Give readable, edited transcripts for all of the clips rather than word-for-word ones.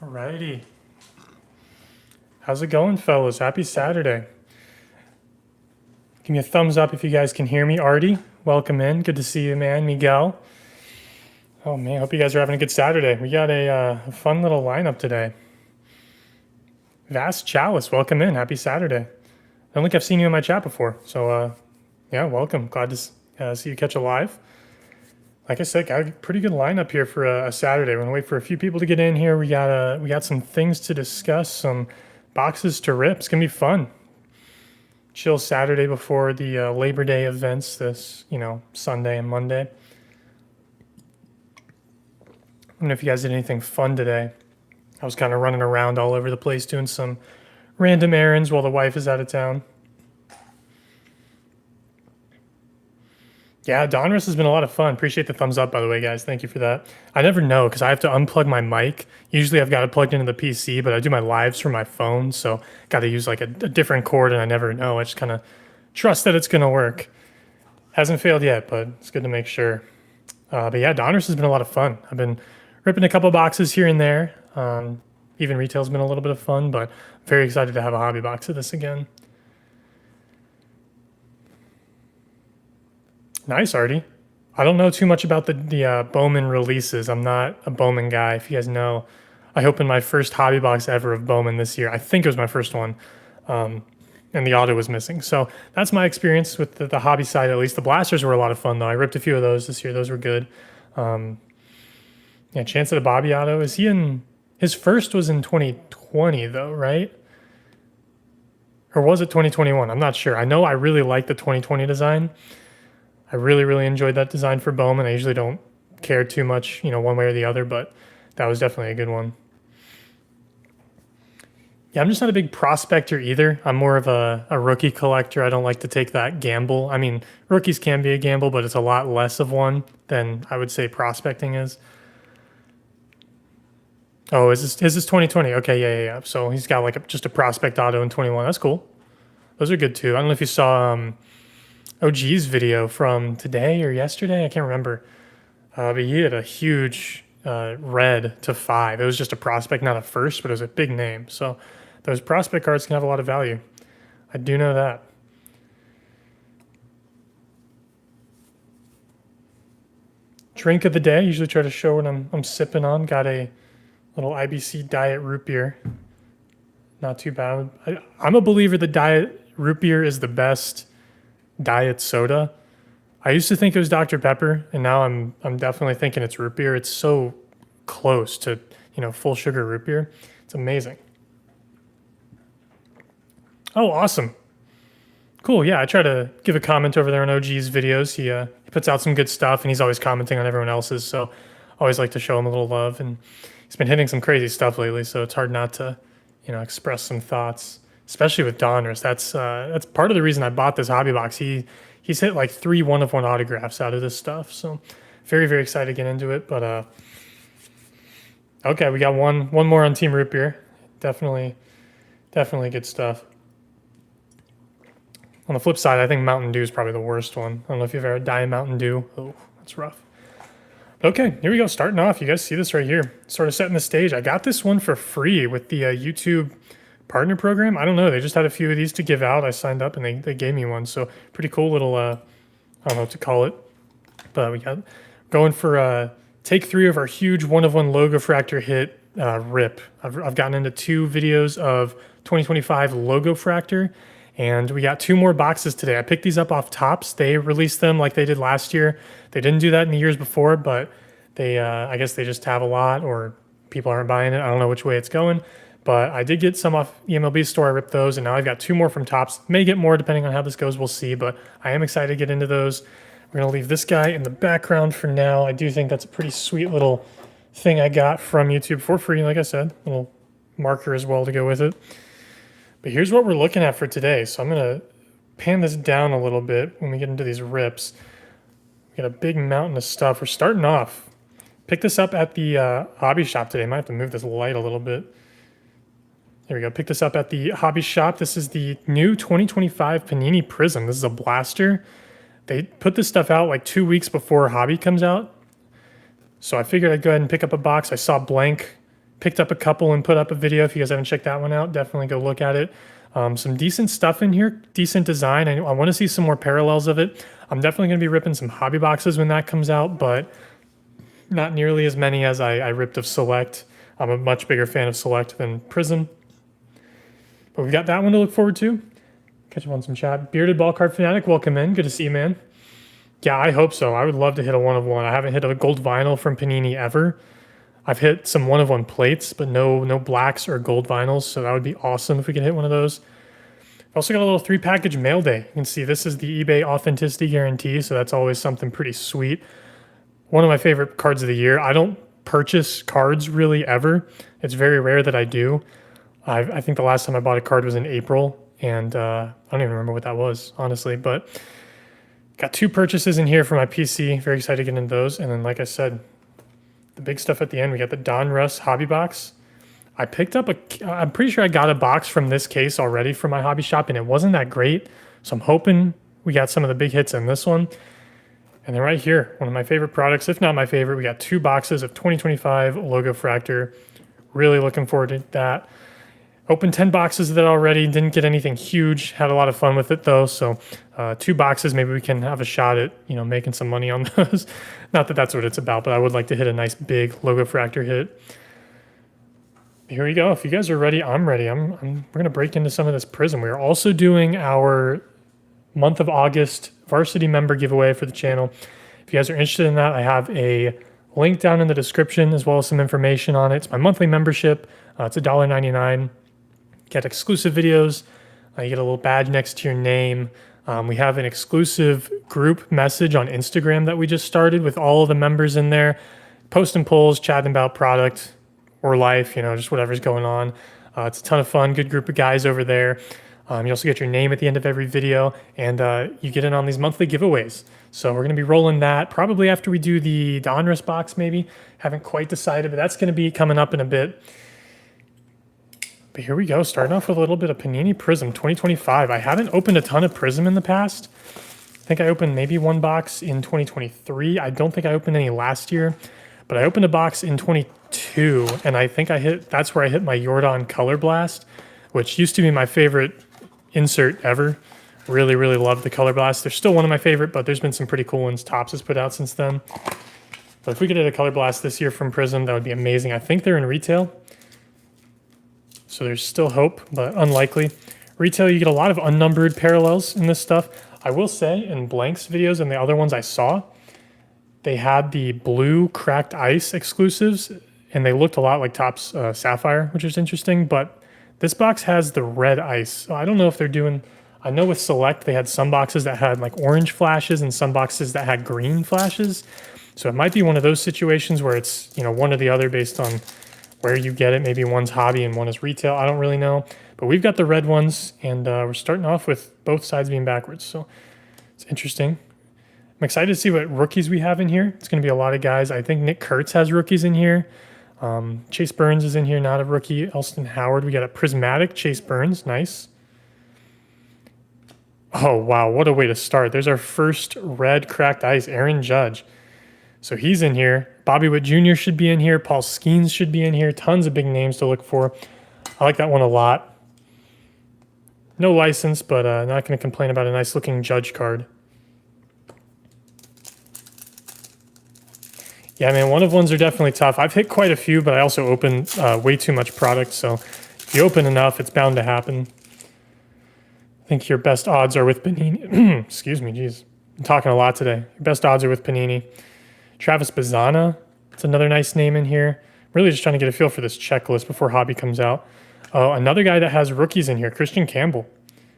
Alrighty. How's it going, fellas? Happy Saturday. Give me a thumbs up if you guys can hear me. Artie, welcome in. Good to see you, man. Miguel. Oh, man. Hope you guys are having a good Saturday. We got a fun little lineup today. Vast Chalice, welcome in. Happy Saturday. I don't think I've seen you in my chat before. So, yeah, welcome. Glad to see you catch a live. Like I said, got a pretty good lineup here for a Saturday. We're gonna wait for a few people to get in here. We got some things to discuss, some boxes to rip. It's gonna be fun. Chill Saturday before the Labor Day events this, Sunday and Monday. I don't know if you guys did anything fun today. I was kind of running around all over the place doing some random errands while the wife is out of town. Yeah, Donruss has been a lot of fun. Appreciate the thumbs up, by the way, guys. Thank you for that. I never know because I have to unplug my mic. Usually I've got it plugged into the PC, but I do my lives from my phone, so got to use like a different cord, and I never know. I just kind of trust that it's going to work. Hasn't failed yet, but it's good to make sure. But yeah, Donruss has been a lot of fun. I've been ripping a couple boxes here and there. Even retail's been a little bit of fun, but I'm very excited to have a hobby box of this again. Nice, Artie. I don't know too much about the Bowman releases. I'm not a Bowman guy. If you guys know, I opened my first hobby box ever of Bowman this year. I think it was my first one, and the auto was missing. So that's my experience with the hobby side. At least the blasters were a lot of fun, though. I ripped a few of those this year. Those were good. Yeah, chance at a Bobby auto. Is he in? His first was in 2020, though, right? Or was it 2021? I'm not sure. I know I really like the 2020 design. I really, really enjoyed that design for Bowman. I usually don't care too much, one way or the other, but that was definitely a good one. Yeah, I'm just not a big prospector either. I'm more of a rookie collector. I don't like to take that gamble. I mean, rookies can be a gamble, but it's a lot less of one than I would say prospecting is. Oh, is this 2020? Okay, yeah. So he's got like just a prospect auto in 21. That's cool. Those are good too. I don't know if you saw OG's video from today or yesterday. I can't remember. But he had a huge red to 5. It was just a prospect, not a first, but it was a big name. So those prospect cards can have a lot of value. I do know that. Drink of the day. Usually try to show what I'm sipping on. Got a little IBC diet root beer. Not too bad. I'm a believer that diet root beer is the best diet soda. I used to think it was Dr. Pepper, and now I'm definitely thinking it's root beer. It's so close to, full sugar root beer. It's amazing. Oh, awesome. Cool. Yeah, I try to give a comment over there on OG's videos. He puts out some good stuff, and he's always commenting on everyone else's, so always like to show him a little love. And he's been hitting some crazy stuff lately, so it's hard not to, express some thoughts, especially with Donruss. That's part of the reason I bought this hobby box. He's hit like 3 one-of-one autographs out of this stuff, so very, very excited to get into it. But okay, we got one more on Team Root Beer. Definitely good stuff. On the flip side, I think Mountain Dew is probably the worst one. I don't know if you've ever Diet Mountain Dew. Oh, that's rough. Okay, here we go. Starting off, you guys see this right here. Sort of setting the stage. I got this one for free with the YouTube partner program. I don't know. They just had a few of these to give out. I signed up and they gave me one. So pretty cool little, I don't know what to call it. But we got going for take 3 of our huge one-of-one Logofractor hit rip. I've gotten into 2 videos of 2025 Logofractor. And we got 2 more boxes today. I picked these up off Tops. They released them like they did last year. They didn't do that in the years before, but they, I guess they just have a lot or people aren't buying it. I don't know which way it's going, but I did get some off EMLB store. I ripped those, and now I've got 2 more from Tops. May get more depending on how this goes. We'll see, but I am excited to get into those. We're going to leave this guy in the background for now. I do think that's a pretty sweet little thing I got from YouTube for free, like I said. A little marker as well to go with it. But here's what we're looking at for today. So I'm going to pan this down a little bit when we get into these rips. We got a big mountain of stuff. We're starting off. Picked this up at the hobby shop today. Might have to move this light a little bit. There we go. Picked this up at the hobby shop. This is the new 2025 Panini Prism. This is a blaster. They put this stuff out like 2 weeks before hobby comes out. So I figured I'd go ahead and pick up a box. I saw blank Picked up a couple and put up a video. If you guys haven't checked that one out, definitely go look at it. Some decent stuff in here, decent design. I want to see some more parallels of it. I'm definitely going to be ripping some hobby boxes when that comes out, but not nearly as many as I ripped of Select. I'm a much bigger fan of Select than Prism. But we've got that one to look forward to. Catch up on some chat. Bearded Ball Card Fanatic, welcome in. Good to see you, man. Yeah, I hope so. I would love to hit a 1 of 1. I haven't hit a gold vinyl from Panini ever. I've hit some 1 of 1 plates, but no blacks or gold vinyls, so that would be awesome if we could hit one of those. I've also got a little 3-package Mailday. You can see this is the eBay Authenticity Guarantee, so that's always something pretty sweet. One of my favorite cards of the year. I don't purchase cards really ever. It's very rare that I do. I think the last time I bought a card was in April, and I don't even remember what that was, honestly, but got 2 purchases in here for my PC. Very excited to get into those. And then, like I said, the big stuff at the end, we got the Donruss hobby box. I picked up I'm pretty sure I got a box from this case already from my hobby shop, and it wasn't that great. So I'm hoping we got some of the big hits in this one. And then right here, one of my favorite products, if not my favorite, we got 2 boxes of 2025 Logofractor. Really looking forward to that. Opened 10 boxes of that already. Didn't get anything huge. Had a lot of fun with it though. So 2 boxes, maybe we can have a shot at, making some money on those. Not that that's what it's about, but I would like to hit a nice big Logofractor hit. Here we go. If you guys are ready, I'm ready. We're going to break into some of this Prism. We're also doing our month of August varsity member giveaway for the channel. If you guys are interested in that, I have a link down in the description as well as some information on it. It's my monthly membership. It's $1.99. Get exclusive videos. You get a little badge next to your name. We have an exclusive group message on Instagram that we just started with all of the members in there, posting polls, chatting about product or life, just whatever's going on. It's a ton of fun. Good group of guys over there. You also get your name at the end of every video, and you get in on these monthly giveaways. So we're going to be rolling that probably after we do the Donruss box, maybe. Haven't quite decided, but that's going to be coming up in a bit. But here we go, starting off with a little bit of Panini Prism 2025. I haven't opened a ton of Prism in the past. I think I opened maybe 1 box in 2023. I don't think I opened any last year, but I opened a box in 22, and I think that's where I hit my Jordan Color Blast, which used to be my favorite insert ever. Really, really love the Color Blast. They're still one of my favorite, but there's been some pretty cool ones Topps has put out since then. But if we could hit a Color Blast this year from Prism, that would be amazing. I think they're in retail, so there's still hope, but unlikely. Retail, you get a lot of unnumbered parallels in this stuff. I will say, in Blank's videos and the other ones I saw, they had the blue cracked ice exclusives, and they looked a lot like Topps Sapphire, which is interesting, but this box has the red ice. So I don't know if they're doing... I know with Select, they had some boxes that had like orange flashes and some boxes that had green flashes. So it might be one of those situations where it's, one or the other based on where you get it. Maybe one's hobby and one is retail. I don't really know. But we've got the red ones, and we're starting off with both sides being backwards. So it's interesting. I'm excited to see what rookies we have in here. It's going to be a lot of guys. I think Nick Kurtz has rookies in here. Chase Burns is in here, not a rookie. Elston Howard. We got a prismatic Chase Burns. Nice. Oh, wow. What a way to start. There's our first red cracked ice, Aaron Judge. So he's in here. Bobby Witt Jr. should be in here. Paul Skeens should be in here. Tons of big names to look for. I like that one a lot. No license, but not going to complain about a nice looking Judge card. Yeah, man, 1 of 1s are definitely tough. I've hit quite a few, but I also open way too much product. So if you open enough, it's bound to happen. I think your best odds are with Panini. Excuse me, geez. I'm talking a lot today. Your best odds are with Panini. Travis Bazzana, that's another nice name in here. Really just trying to get a feel for this checklist before Hobby comes out. Oh, another guy that has rookies in here, Christian Campbell.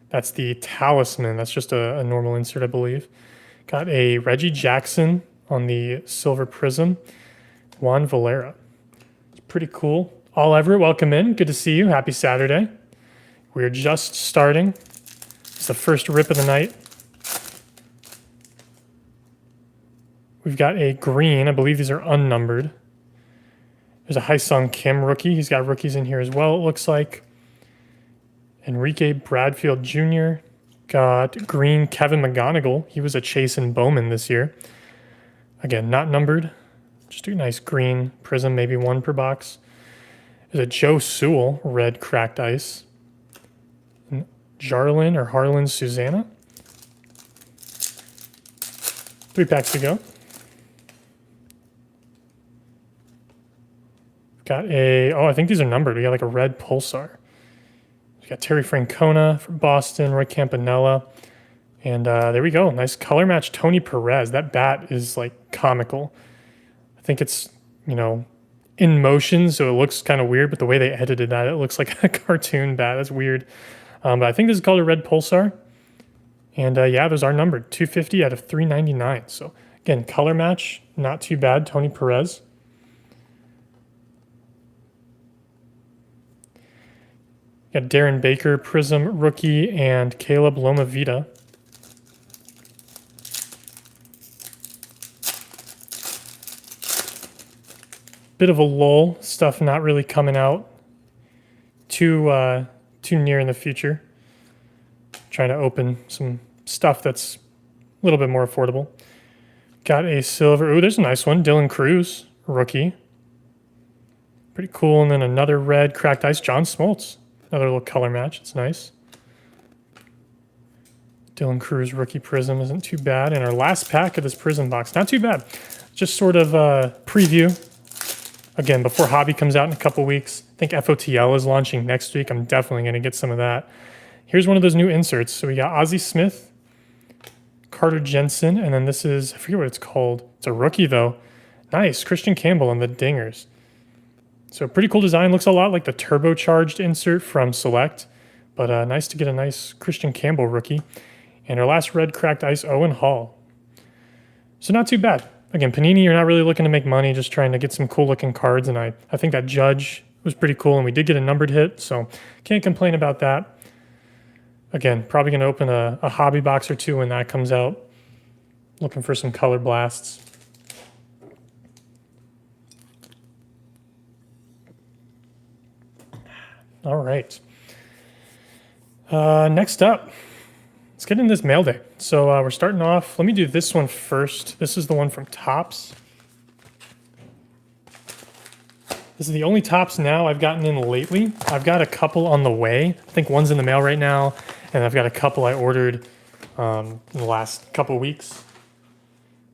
That's the Talisman. That's just a normal insert, I believe. Got a Reggie Jackson on the Silver Prism. Juan Valera. It's pretty cool. All Everett, welcome in. Good to see you. Happy Saturday. We're just starting. It's the first rip of the night. We've got a green. I believe these are unnumbered. There's a Hyesung Kim rookie. He's got rookies in here as well, it looks like. Enrique Bradfield Jr. Got green Kevin McGonigal. He was a Chase and Bowman this year. Again, not numbered. Just a nice green Prism, maybe 1 per box. There's a Joe Sewell, red cracked ice. And Jarlin or Harlan Susanna. 3 packs to go. Got a, oh, I think these are numbered. We got like a red Pulsar. We got Terry Francona from Boston, Roy Campanella. And there we go. Nice color match, Tony Perez. That bat is like comical. I think it's, you know, in motion, so it looks kind of weird, but the way they edited that, it looks like a cartoon bat. That's weird. But I think this is called a red Pulsar. And yeah, those are numbered. 250 out of 399. So again, color match, not too bad. Tony Perez. Got Darren Baker, Prism rookie, and Caleb Lomavita. Bit of a lull, stuff not really coming out too near in the future. Trying to open some stuff that's a little bit more affordable. Got a silver. Ooh, there's a nice one. Dylan Cruz, rookie. Pretty cool. And then another red cracked ice, John Smoltz. Another little color match. It's nice. Dylan Cruz rookie Prism isn't too bad. And our last pack of this Prism box, not too bad. Just sort of a preview. Again, before Hobby comes out in a couple weeks. I think FOTL is launching next week. I'm definitely going to get some of that. Here's one of those new inserts. So we got Ozzie Smith, Carter Jensen, and then this is, I forget what it's called. It's a rookie though. Nice, Christian Campbell and the Dingers. So pretty cool design. Looks a lot like the turbocharged insert from Select, but nice to get a nice Christian Campbell rookie. And our last red cracked ice, Owen Hall. So not too bad. Again, Panini, you're not really looking to make money, just trying to get some cool looking cards. And I think that Judge was pretty cool, and we did get a numbered hit, so can't complain about that. Again, probably going to open a hobby box or two when that comes out. Looking for some color blasts. All right. Next up, let's get into this Mailday. So we're starting off. Let me do this one first. This is the one from Topps. This is the only Topps now I've gotten in lately. I've got a couple on the way. I think one's in the mail right now, and I've got a couple I ordered in the last couple weeks.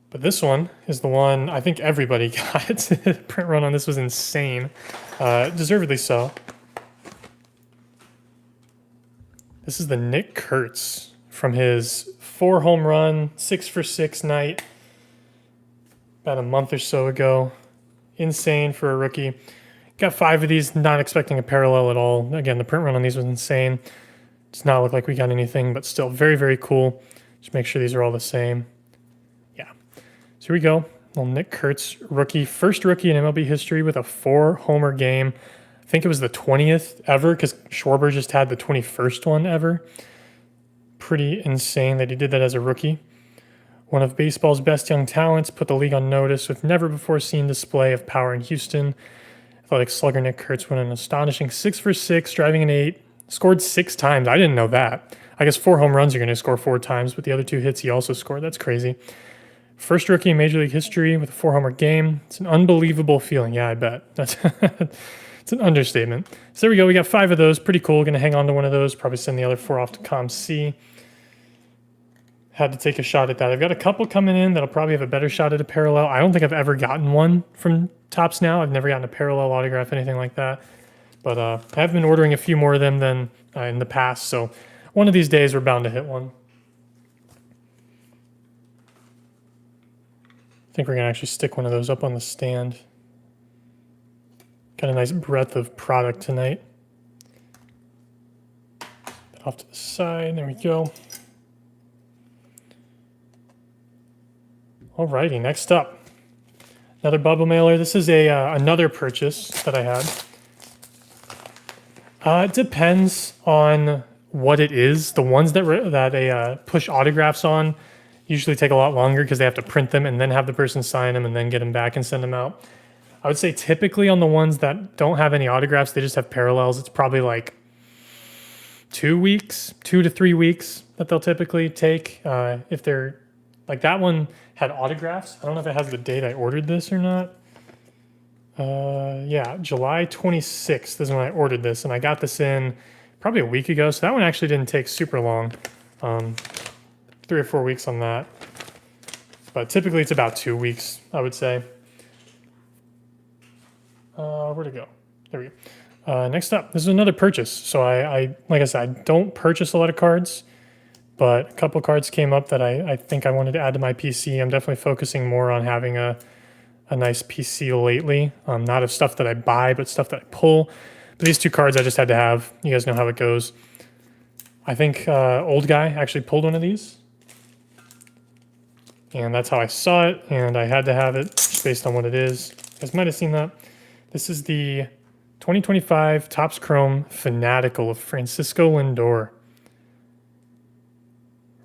But this one is the one I think everybody got. The print run on this was insane. Deservedly so. This is the Nick Kurtz from his 4 home run, 6 for 6 night about a month or so ago. Insane for a rookie. Got 5 of these, not expecting a parallel at all. Again, the print run on these was insane. Does not look like we got anything, but still very, very cool. Just make sure these are all the same. Yeah. So here we go. Little Nick Kurtz rookie. First rookie in MLB history with a 4 homer game. I think it was the 20th ever because Schwarber just had the 21st one ever. Pretty insane that he did that as a rookie. One of baseball's best young talents, put the league on notice with never before seen display of power in Houston. Athletic slugger Nick Kurtz went an astonishing 6 for 6, driving an 8, scored 6 times. I didn't know that. I guess 4 home runs you're going to score 4 times, but the other 2 hits he also scored. That's crazy. First rookie in Major League history with a 4 homer game. It's an unbelievable feeling. Yeah, I bet. That's it's an understatement. So there we go. We got 5 of those. Pretty cool. Going to hang on to one of those. Probably send the other 4 off to Com C. Had to take a shot at that. I've got a couple coming in that'll probably have a better shot at a parallel. I don't think I've ever gotten one from Topps now. I've never gotten a parallel autograph, anything like that. But I have been ordering a few more of them than in the past. So one of these days we're bound to hit one. I think we're going to actually stick one of those up on the stand. Got a nice breadth of product tonight. Off to the side. There we go. Alrighty, next up, another bubble mailer. This is another purchase that I had. It depends on what it is. The ones that they push autographs on usually take a lot longer because they have to print them and then have the person sign them and then get them back and send them out. I would say typically on the ones that don't have any autographs, they just have parallels. It's probably like 2 weeks, 2 to 3 weeks that they'll typically take if they're like that one had autographs. I don't know if it has the date I ordered this or not. Yeah, July 26th is when I ordered this, and I got this in probably a week ago, so that one actually didn't take super long. 3 or 4 weeks on that. But typically it's about 2 weeks, I would say. Where'd it go? There we go. Next up, this is another purchase. So I like I said, I don't purchase a lot of cards, but a couple cards came up that I think I wanted to add to my PC. I'm definitely focusing more on having a nice PC lately. Not of stuff that I buy, but stuff that I pull. But these 2 cards I just had to have. You guys know how it goes. I think Old Guy actually pulled one of these. And that's how I saw it, and I had to have it just based on what it is. You guys might have seen that. This is the 2025 Topps Chrome Fanatical of Francisco Lindor.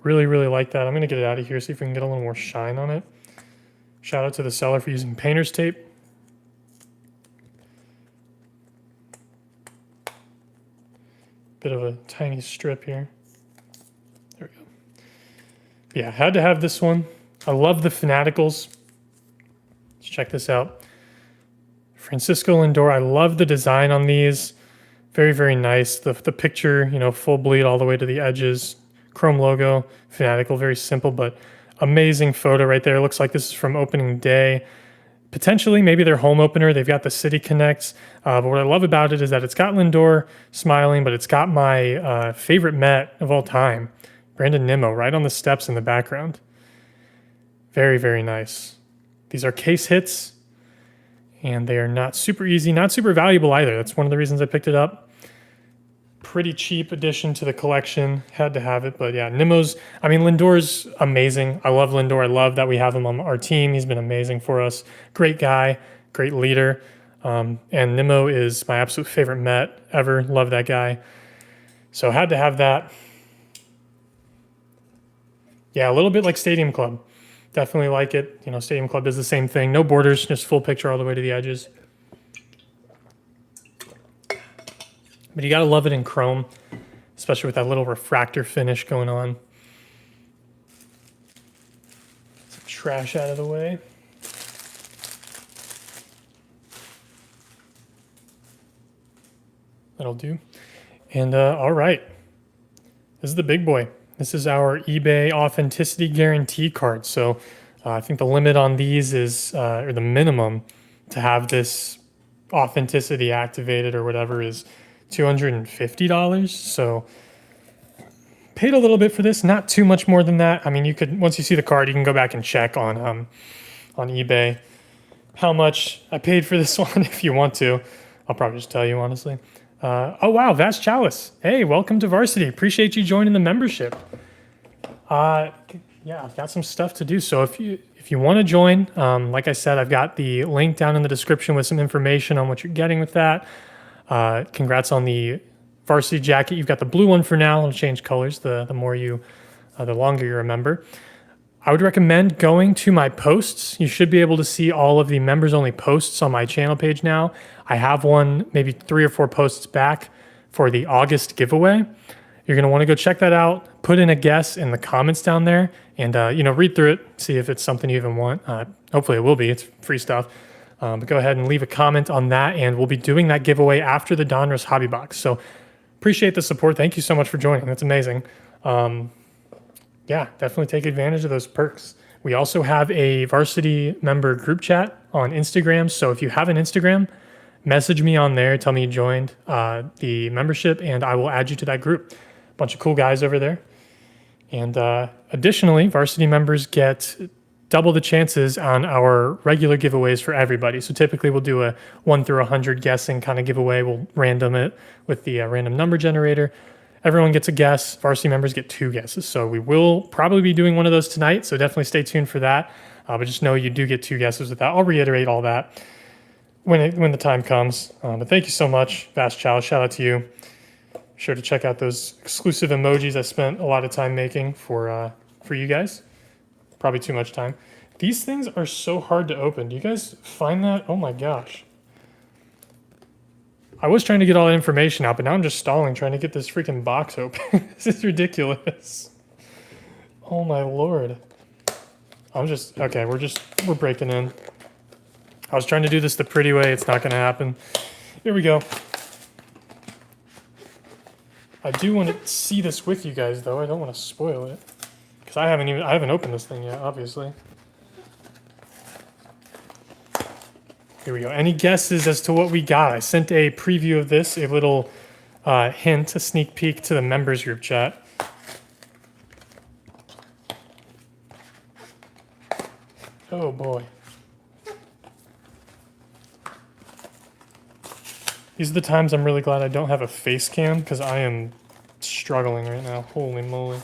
Really, really like that. I'm going to get it out of here, see if we can get a little more shine on it. Shout out to the seller for using painter's tape. Bit of a tiny strip here. There we go. Yeah, had to have this one. I love the Fanaticals. Let's check this out. Francisco Lindor. I love the design on these. Very, very nice. The picture, you know, full bleed all the way to the edges. Chrome logo, Fanatical, very simple, but amazing photo right there. Looks like this is from opening day. Potentially, maybe their home opener. They've got the City Connects. But what I love about it is that it's got Lindor smiling, but it's got my favorite Met of all time, Brandon Nimmo, right on the steps in the background. Very, very nice. These are case hits, and they are not super easy, not super valuable either. That's one of the reasons I picked it up. Pretty cheap addition to the collection. Had to have it, but yeah, Nimmo's, I mean, Lindor's amazing. I love Lindor. I love that we have him on our team. He's been amazing for us. Great guy, great leader. And Nimmo is my absolute favorite Met ever. Love that guy. So had to have that. Yeah, a little bit like Stadium Club. Definitely like it. You know, Stadium Club does the same thing. No borders, just full picture all the way to the edges. But you gotta love it in chrome, especially with that little refractor finish going on. Some trash out of the way. That'll do. And all right, this is the big boy. This is our eBay Authenticity Guarantee card. So I think the limit on these is, or the minimum to have this authenticity activated or whatever is $250. So paid a little bit for this, not too much more than that. I mean, you could, once you see the card, you can go back and check on eBay how much I paid for this one if you want to. I'll probably just tell you honestly. Oh wow, Vast Chalice. Hey, welcome to Varsity. Appreciate you joining the membership. Yeah, I've got some stuff to do. So if you want to join, like I said, I've got the link down in the description with some information on what you're getting with that. Congrats on the varsity jacket. You've got the blue one for now. It'll change colors the more you, the longer you remember. I would recommend going to my posts. You should be able to see all of the members only posts on my channel page now. I have one maybe 3 or 4 posts back for the August giveaway. You're going to want to go check that out. Put in a guess in the comments down there and, read through it. See if it's something you even want. Hopefully it will be. It's free stuff. But go ahead and leave a comment on that, and we'll be doing that giveaway after the Donruss Hobby Box. So appreciate the support. Thank you so much for joining. That's amazing. Yeah, definitely take advantage of those perks. We also have a varsity member group chat on Instagram. So if you have an Instagram, message me on there. Tell me you joined the membership, and I will add you to that group. Bunch of cool guys over there. And additionally, varsity members get double the chances on our regular giveaways for everybody. So typically we'll do a 1 through 100 guessing kind of giveaway. We'll random it with the random number generator. Everyone gets a guess. Varsity members get 2 guesses. So we will probably be doing one of those tonight. So definitely stay tuned for that. But just know you do get 2 guesses with that. I'll reiterate all that when the time comes. But thank you so much, Vast Chalice. Shout out to you. Be sure to check out those exclusive emojis I spent a lot of time making for you guys. Probably too much time. These things are so hard to open. Do you guys find that? Oh my gosh. I was trying to get all that information out, but now I'm just stalling trying to get this freaking box open. This is ridiculous. Oh my lord. Okay, we're breaking in. I was trying to do this the pretty way. It's not going to happen. Here we go. I do want to see this with you guys, though. I don't want to spoil it. Because I haven't opened this thing yet, obviously. Here we go. Any guesses as to what we got? I sent a preview of this, a little hint, a sneak peek to the members group chat. Oh boy. These are the times I'm really glad I don't have a face cam, because I am struggling right now. Holy moly.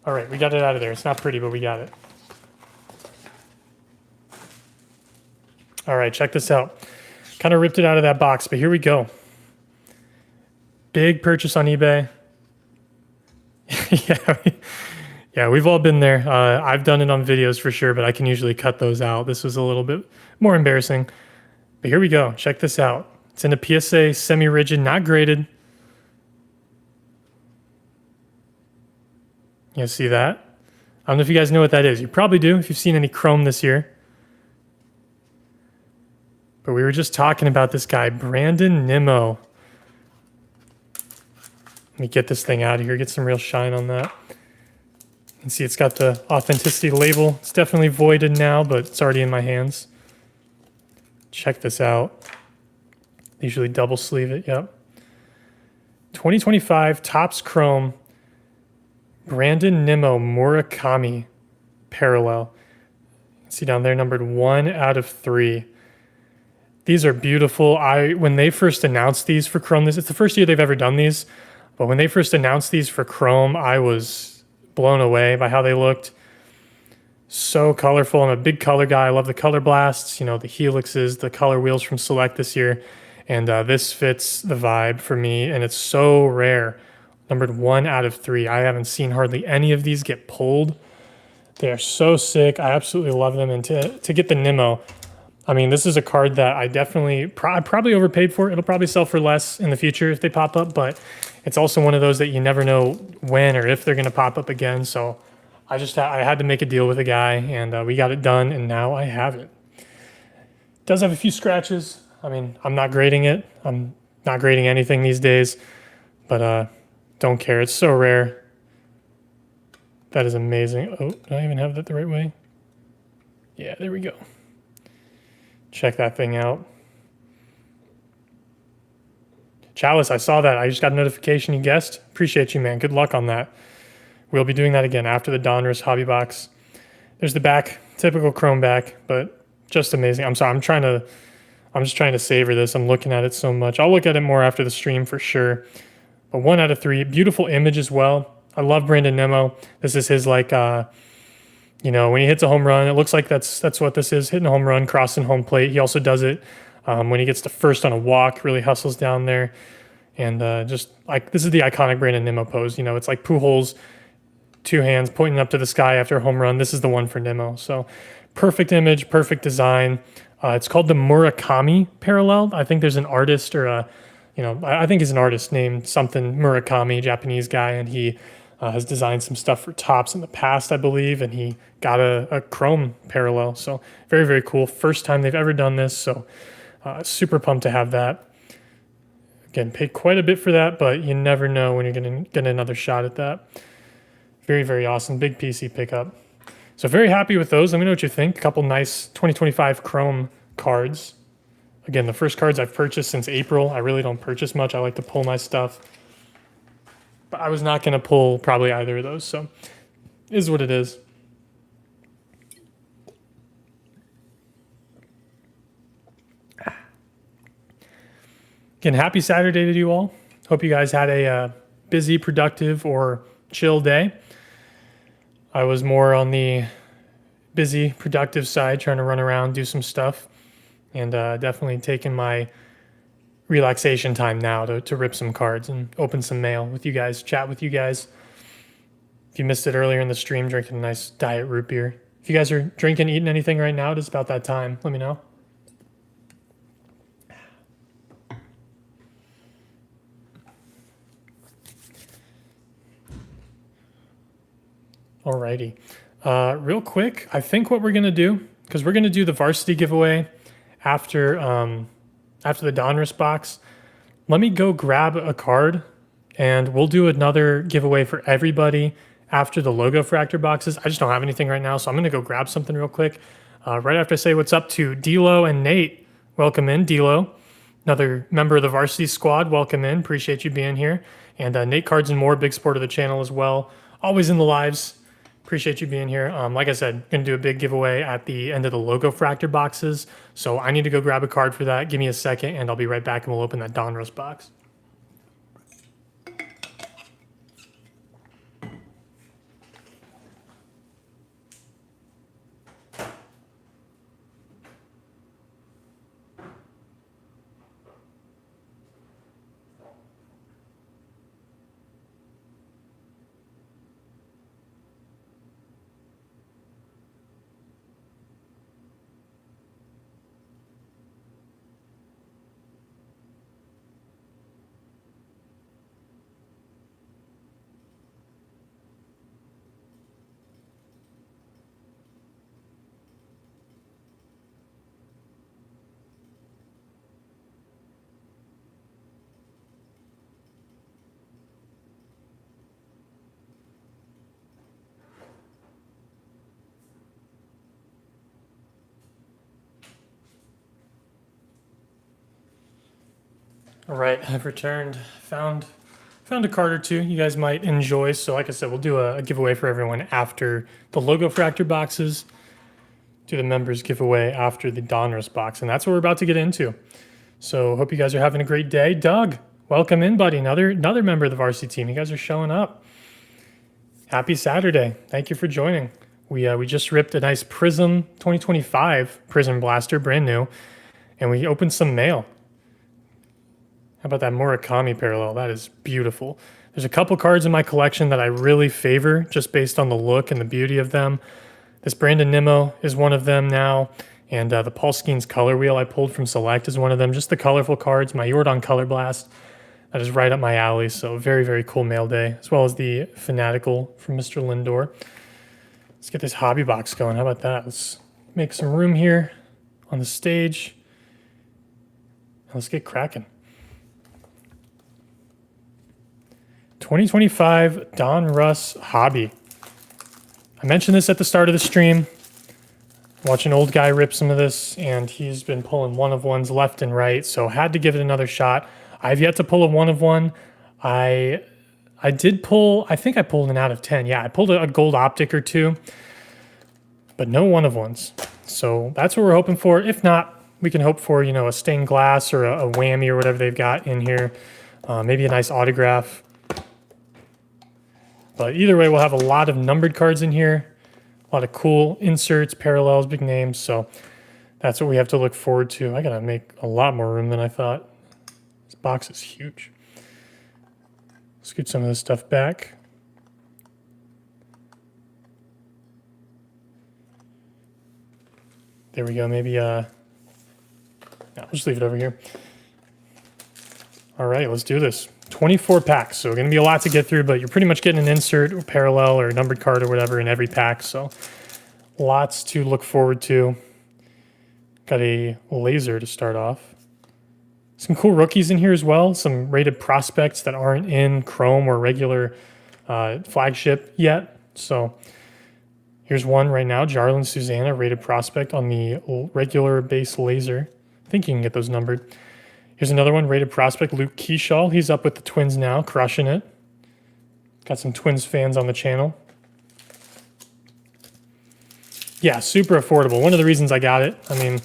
All right, we got it out of there. It's not pretty, but we got it. All right, check this out. Kind of ripped it out of that box, but here we go. Big purchase on eBay. Yeah, we've all been there. I've done it on videos for sure, but I can usually cut those out. This was a little bit more embarrassing. But here we go. Check this out. It's in a PSA semi-rigid, not graded. You see that? I don't know if you guys know what that is. You probably do if you've seen any Chrome this year. But we were just talking about this guy, Brandon Nimmo. Let me get this thing out of here, get some real shine on that. You can see it's got the authenticity label. It's definitely voided now, but it's already in my hands. Check this out. They usually double sleeve it, yep. 2025 Topps Chrome, Brandon Nimmo Murakami parallel. You can see down there, numbered 1 out of 3. These are beautiful. When they first announced these for Chrome, it's the first year they've ever done these, but when they first announced these for Chrome, I was blown away by how they looked. So colorful. I'm a big color guy. I love the color blasts, you know, the helixes, the color wheels from Select this year. And this fits the vibe for me, and it's so rare. Numbered 1 out of 3. I haven't seen hardly any of these get pulled. They are so sick. I absolutely love them. And to get the Nimmo, I mean, this is a card that I definitely probably overpaid for. It'll probably sell for less in the future if they pop up, but it's also one of those that you never know when or if they're going to pop up again. So I had to make a deal with a guy, and we got it done, and now I have it. It does have a few scratches. I mean, I'm not grading it. I'm not grading anything these days, but don't care. It's so rare. That is amazing. Oh, do I even have that the right way? Yeah, there we go. Check that thing out. Chalice, I saw that. I just got a notification you guessed. Appreciate you, man. Good luck on that. We'll be doing that again after the Donruss hobby box. There's the back, typical Chrome back, but just amazing. I'm sorry, I'm just trying to savor this. I'm looking at it so much. I'll look at it more after the stream for sure. But 1 out of 3, beautiful image as well. I love Brandon Nimmo. This is his you know, when he hits a home run, it looks like that's what this is, hitting a home run, crossing home plate. He also does it when he gets to first on a walk, really hustles down there. And just like, this is the iconic Brandon Nimmo pose. You know, it's like Pujols, 2 hands pointing up to the sky after a home run. This is the one for Nimmo. So perfect image, perfect design. It's called the Murakami parallel. I think there's an artist I think he's an artist named something Murakami, Japanese guy, and he has designed some stuff for Topps in the past, I believe, and he got a Chrome parallel. So very, very cool. First time they've ever done this, so super pumped to have that. Again, paid quite a bit for that, but you never know when you're going to get another shot at that. Very, very awesome. Big PC pickup. So very happy with those. Let me know what you think. A couple nice 2025 Chrome cards. Again, the first cards I've purchased since April. I really don't purchase much. I like to pull my stuff. But I was not going to pull probably either of those, so it is what it is. Again, happy Saturday to you all. Hope you guys had a busy, productive, or chill day. I was more on the busy, productive side, trying to run around, do some stuff, and definitely taking my relaxation time now to rip some cards and open some mail with you guys, chat with you guys. If you missed it earlier in the stream, drinking a nice diet root beer. If you guys are drinking, eating anything right now, it's about that time. Let me know. Alrighty. Real quick, I think what we're gonna do, because we're gonna do the varsity giveaway after the Donruss box. Let me go grab a card, and we'll do another giveaway for everybody after the Logofractor boxes. I just don't have anything right now, so I'm gonna go grab something real quick. Right after I say what's up to D'Lo and Nate. Welcome in, D'Lo. Another member of the varsity squad. Welcome in. Appreciate you being here. And Nate Cards and More, big support of the channel as well. Always in the lives. Appreciate you being here. Like I said, going to do a big giveaway at the end of the Logofractor boxes. So I need to go grab a card for that. Give me a second, and I'll be right back, and we'll open that Donruss box. All right, I've returned. Found a card or two you guys might enjoy. So like I said, we'll do a giveaway for everyone after the Logofractor boxes. Do the members giveaway after the Donruss box, and that's what we're about to get into. So hope you guys are having a great day. Doug, welcome in, buddy. Another member of the varsity team. You guys are showing up. Happy Saturday. Thank you for joining. We just ripped a nice Prism 2025 Prism Blaster, brand new, and we opened some mail. How about that Murakami parallel? That is beautiful. There's a couple cards in my collection that I really favor just based on the look and the beauty of them. This Brandon Nimmo is one of them now, and the Paul Skeens Color Wheel I pulled from Select is one of them. Just the colorful cards. My Jordan Color Blast, that is right up my alley, so very, very cool Mailday, as well as the Fanatical from Mr. Lindor. Let's get this hobby box going. How about that? Let's make some room here on the stage. Let's get cracking. 2025 Donruss Hobby. I mentioned this at the start of the stream. Watch an old guy rip some of this, and he's been pulling one of ones left and right, so had to give it another shot. I've yet to pull a one of one. I did pull, I think I pulled an out of 10. Yeah, I pulled a gold optic or two, but no one of ones. So that's what we're hoping for. If not, we can hope for, a stained glass or a whammy or whatever they've got in here. Maybe a nice autograph. But either way, we'll have a lot of numbered cards in here, a lot of cool inserts, parallels, big names. So that's what we have to look forward to. I got to make a lot more room than I thought. This box is huge. Scoot some of this stuff back. There we go. Maybe, no, we'll just leave it over here. All right, let's do this. 24 packs, so going to be a lot to get through, but you're pretty much getting an insert or parallel or numbered card or whatever in every pack, so lots to look forward to. Got a laser to start off. Some cool rookies in here as well, some rated prospects that aren't in Chrome or regular flagship yet. So here's one right now, Jarlin Susanna, rated prospect on the regular base laser. I think you can get those numbered. Here's another one, rated prospect, Luke Keyshaw. He's up with the Twins now, crushing it. Got some Twins fans on the channel. Yeah, super affordable. One of the reasons I got it. I mean,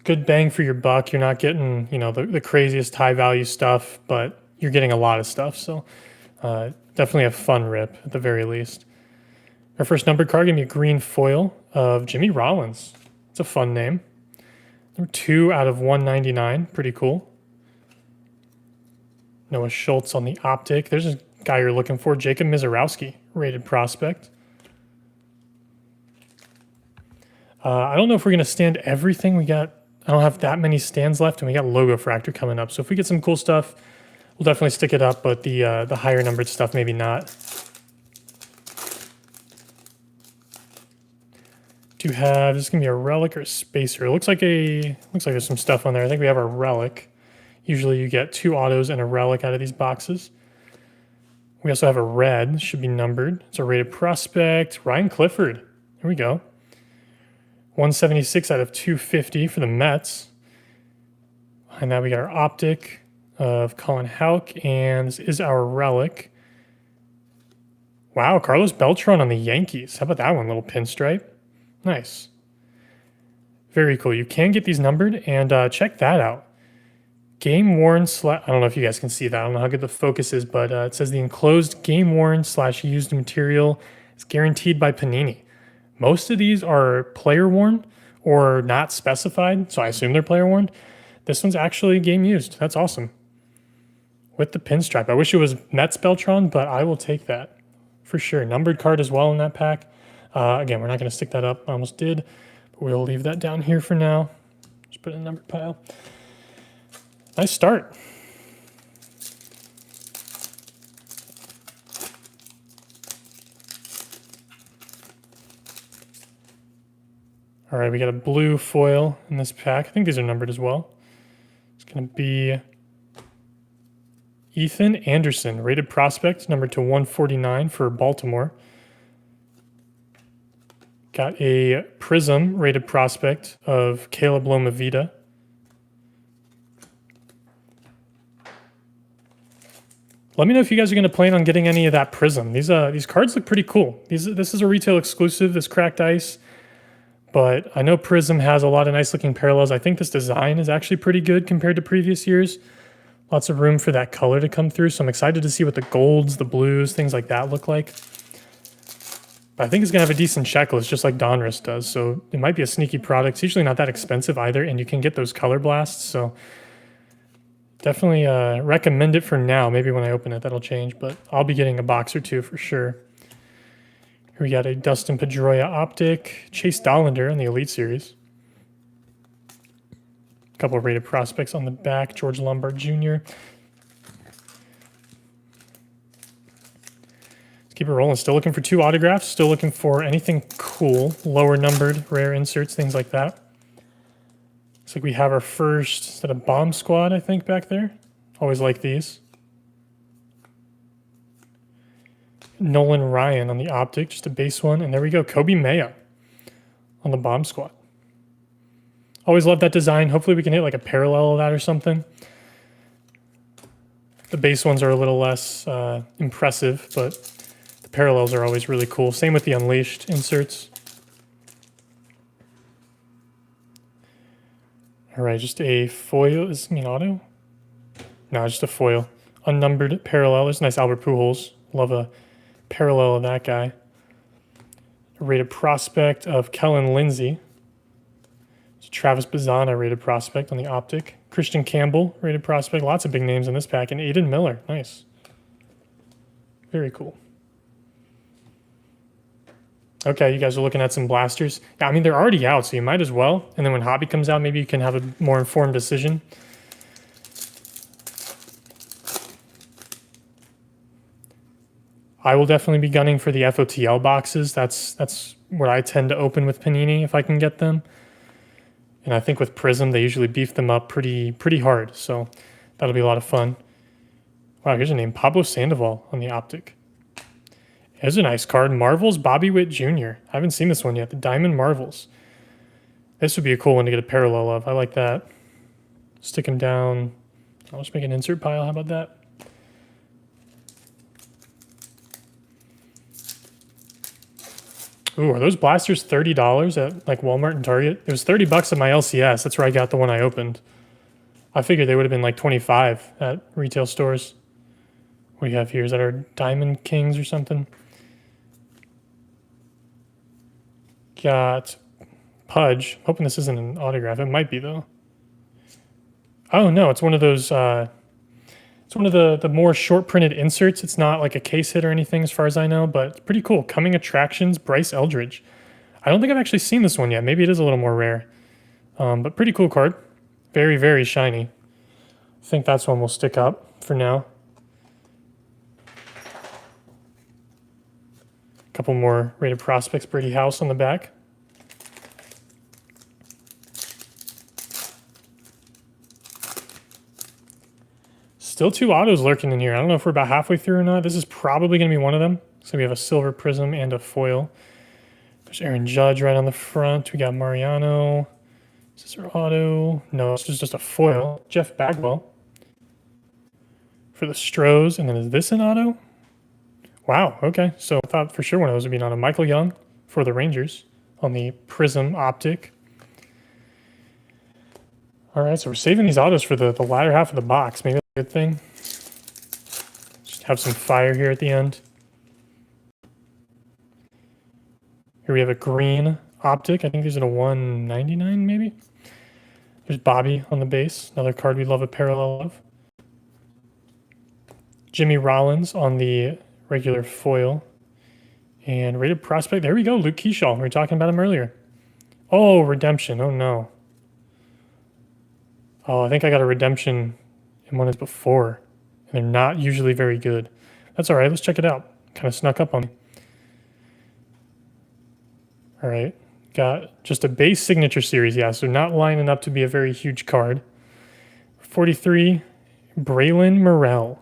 good bang for your buck. You're not getting, the craziest high value stuff, but you're getting a lot of stuff. So definitely a fun rip at the very least. Our first numbered card, give me a green foil of Jimmy Rollins. It's a fun name. Number 2 out of 199. Pretty cool. Noah Schultz on the optic. There's a guy you're looking for, Jacob Mizorowski, rated prospect. I don't know if we're going to stand everything. I don't have that many stands left, and we got Logofractor coming up. So if we get some cool stuff, we'll definitely stick it up, but the higher numbered stuff, maybe not. do have, this is gonna be a relic or a spacer. It looks like there's some stuff on there. I think we have our relic. Usually you get 2 autos and a relic out of these boxes. We also have a red, should be numbered. It's a rated prospect, Ryan Clifford. There we go. 176 out of 250 for the Mets. Behind that we got our optic of Colin Houck, and this is our relic. Wow, Carlos Beltran on the Yankees. How about that one, little pinstripe? Nice. Very cool. You can get these numbered, and check that out. Game worn I don't know if you guys can see that. I don't know how good the focus is, but it says the enclosed game worn / used material is guaranteed by Panini. Most of these are player worn or not specified, so I assume they're player worn. This one's actually game used. That's awesome. With the pinstripe. I wish it was Mets Beltran, but I will take that for sure. Numbered card as well in that pack. Again, we're not going to stick that up. I almost did, but we'll leave that down here for now. Just put it in a numbered pile. Nice start. All right, we got a blue foil in this pack. I think these are numbered as well. It's going to be Ethan Anderson, rated prospect, numbered to 149 for Baltimore. Got a Prism rated prospect of Caleb Lomavita. Let me know if you guys are going to plan on getting any of that Prism. These cards look pretty cool. This is a retail exclusive, this cracked ice. But I know Prism has a lot of nice looking parallels. I think this design is actually pretty good compared to previous years. Lots of room for that color to come through. So I'm excited to see what the golds, the blues, things like that look like. But I think it's going to have a decent checklist, just like Donruss does. So it might be a sneaky product. It's usually not that expensive either, and you can get those color blasts. So definitely recommend it for now. Maybe when I open it, that'll change. But I'll be getting a box or two for sure. Here we got a Dustin Pedroia optic, Chase Dollander in the Elite Series. A couple of rated prospects on the back, George Lombard Jr. Let's keep it rolling. Still looking for 2 autographs. Still looking for anything cool, lower numbered, rare inserts, things like that. Looks like we have our first set of Bomb Squad, I think, back there. Always like these. Nolan Ryan on the optic, just a base one. And there we go, Kobe Maya on the Bomb Squad. Always love that design. Hopefully we can hit like a parallel of that or something. The base ones are a little less impressive, but the parallels are always really cool. Same with the Unleashed inserts. All right, just a foil. Is this an auto? No, just a foil. Unnumbered parallel. There's a nice Albert Pujols. Love a parallel of that guy. A rated prospect of Kellen Lindsey. It's Travis Bazzana, rated prospect on the optic. Christian Campbell, rated prospect. Lots of big names in this pack. And Aiden Miller. Nice. Very cool. Okay, you guys are looking at some blasters. Yeah, I mean, they're already out, so you might as well. And then when Hobby comes out, maybe you can have a more informed decision. I will definitely be gunning for the FOTL boxes. That's what I tend to open with Panini if I can get them. And I think with Prism, they usually beef them up pretty hard. So that'll be a lot of fun. Wow, here's a name. Pablo Sandoval on the optic. Here's a nice card. Marvels Bobby Witt Jr. I haven't seen this one yet. The Diamond Marvels. This would be a cool one to get a parallel of. I like that. Stick him down. I'll just make an insert pile. How about that? Ooh, are those blasters $30 at like Walmart and Target? It was $30 at my LCS. That's where I got the one I opened. I figured they would have been like 25 at retail stores. What do you have here? Is that our Diamond Kings or something? Got Pudge. Hoping this isn't an autograph. It might be though. Oh no, it's one of those. It's one of the more short printed inserts. It's not like a case hit or anything as far as I know, but it's pretty cool. Coming Attractions, Bryce Eldridge. I don't think I've actually seen this one yet. Maybe it is a little more rare, but pretty cool card. Very, very shiny. I think that's one we'll stick up for now. Couple more rated prospects. Brady House on the back. Still 2 autos lurking in here. I don't know if we're about halfway through or not. This is probably going to be one of them. So we have a silver prism and a foil. There's Aaron Judge right on the front. We got Mariano. Is this our auto? No, this is just a foil. Jeff Bagwell for the Stros. And then is this an auto? Wow, okay. So I thought for sure one of those would be an auto. Michael Young for the Rangers on the prism optic. All right, so we're saving these autos for the latter half of the box. Maybe that's a good thing. Just have some fire here at the end. Here we have a green optic. I think these are the 199 maybe. There's Bobby on the base. Another card we love a parallel of. Jimmy Rollins on the regular foil. And rated prospect. There we go. Luke Keyshaw. We were talking about him earlier. Oh, redemption. Oh, no. Oh, I think I got a redemption in one of before. And they're not usually very good. That's all right. Let's check it out. Kind of snuck up on me. All right. Got just a base signature series. Yeah, so not lining up to be a very huge card. 43, Braylon Morrell.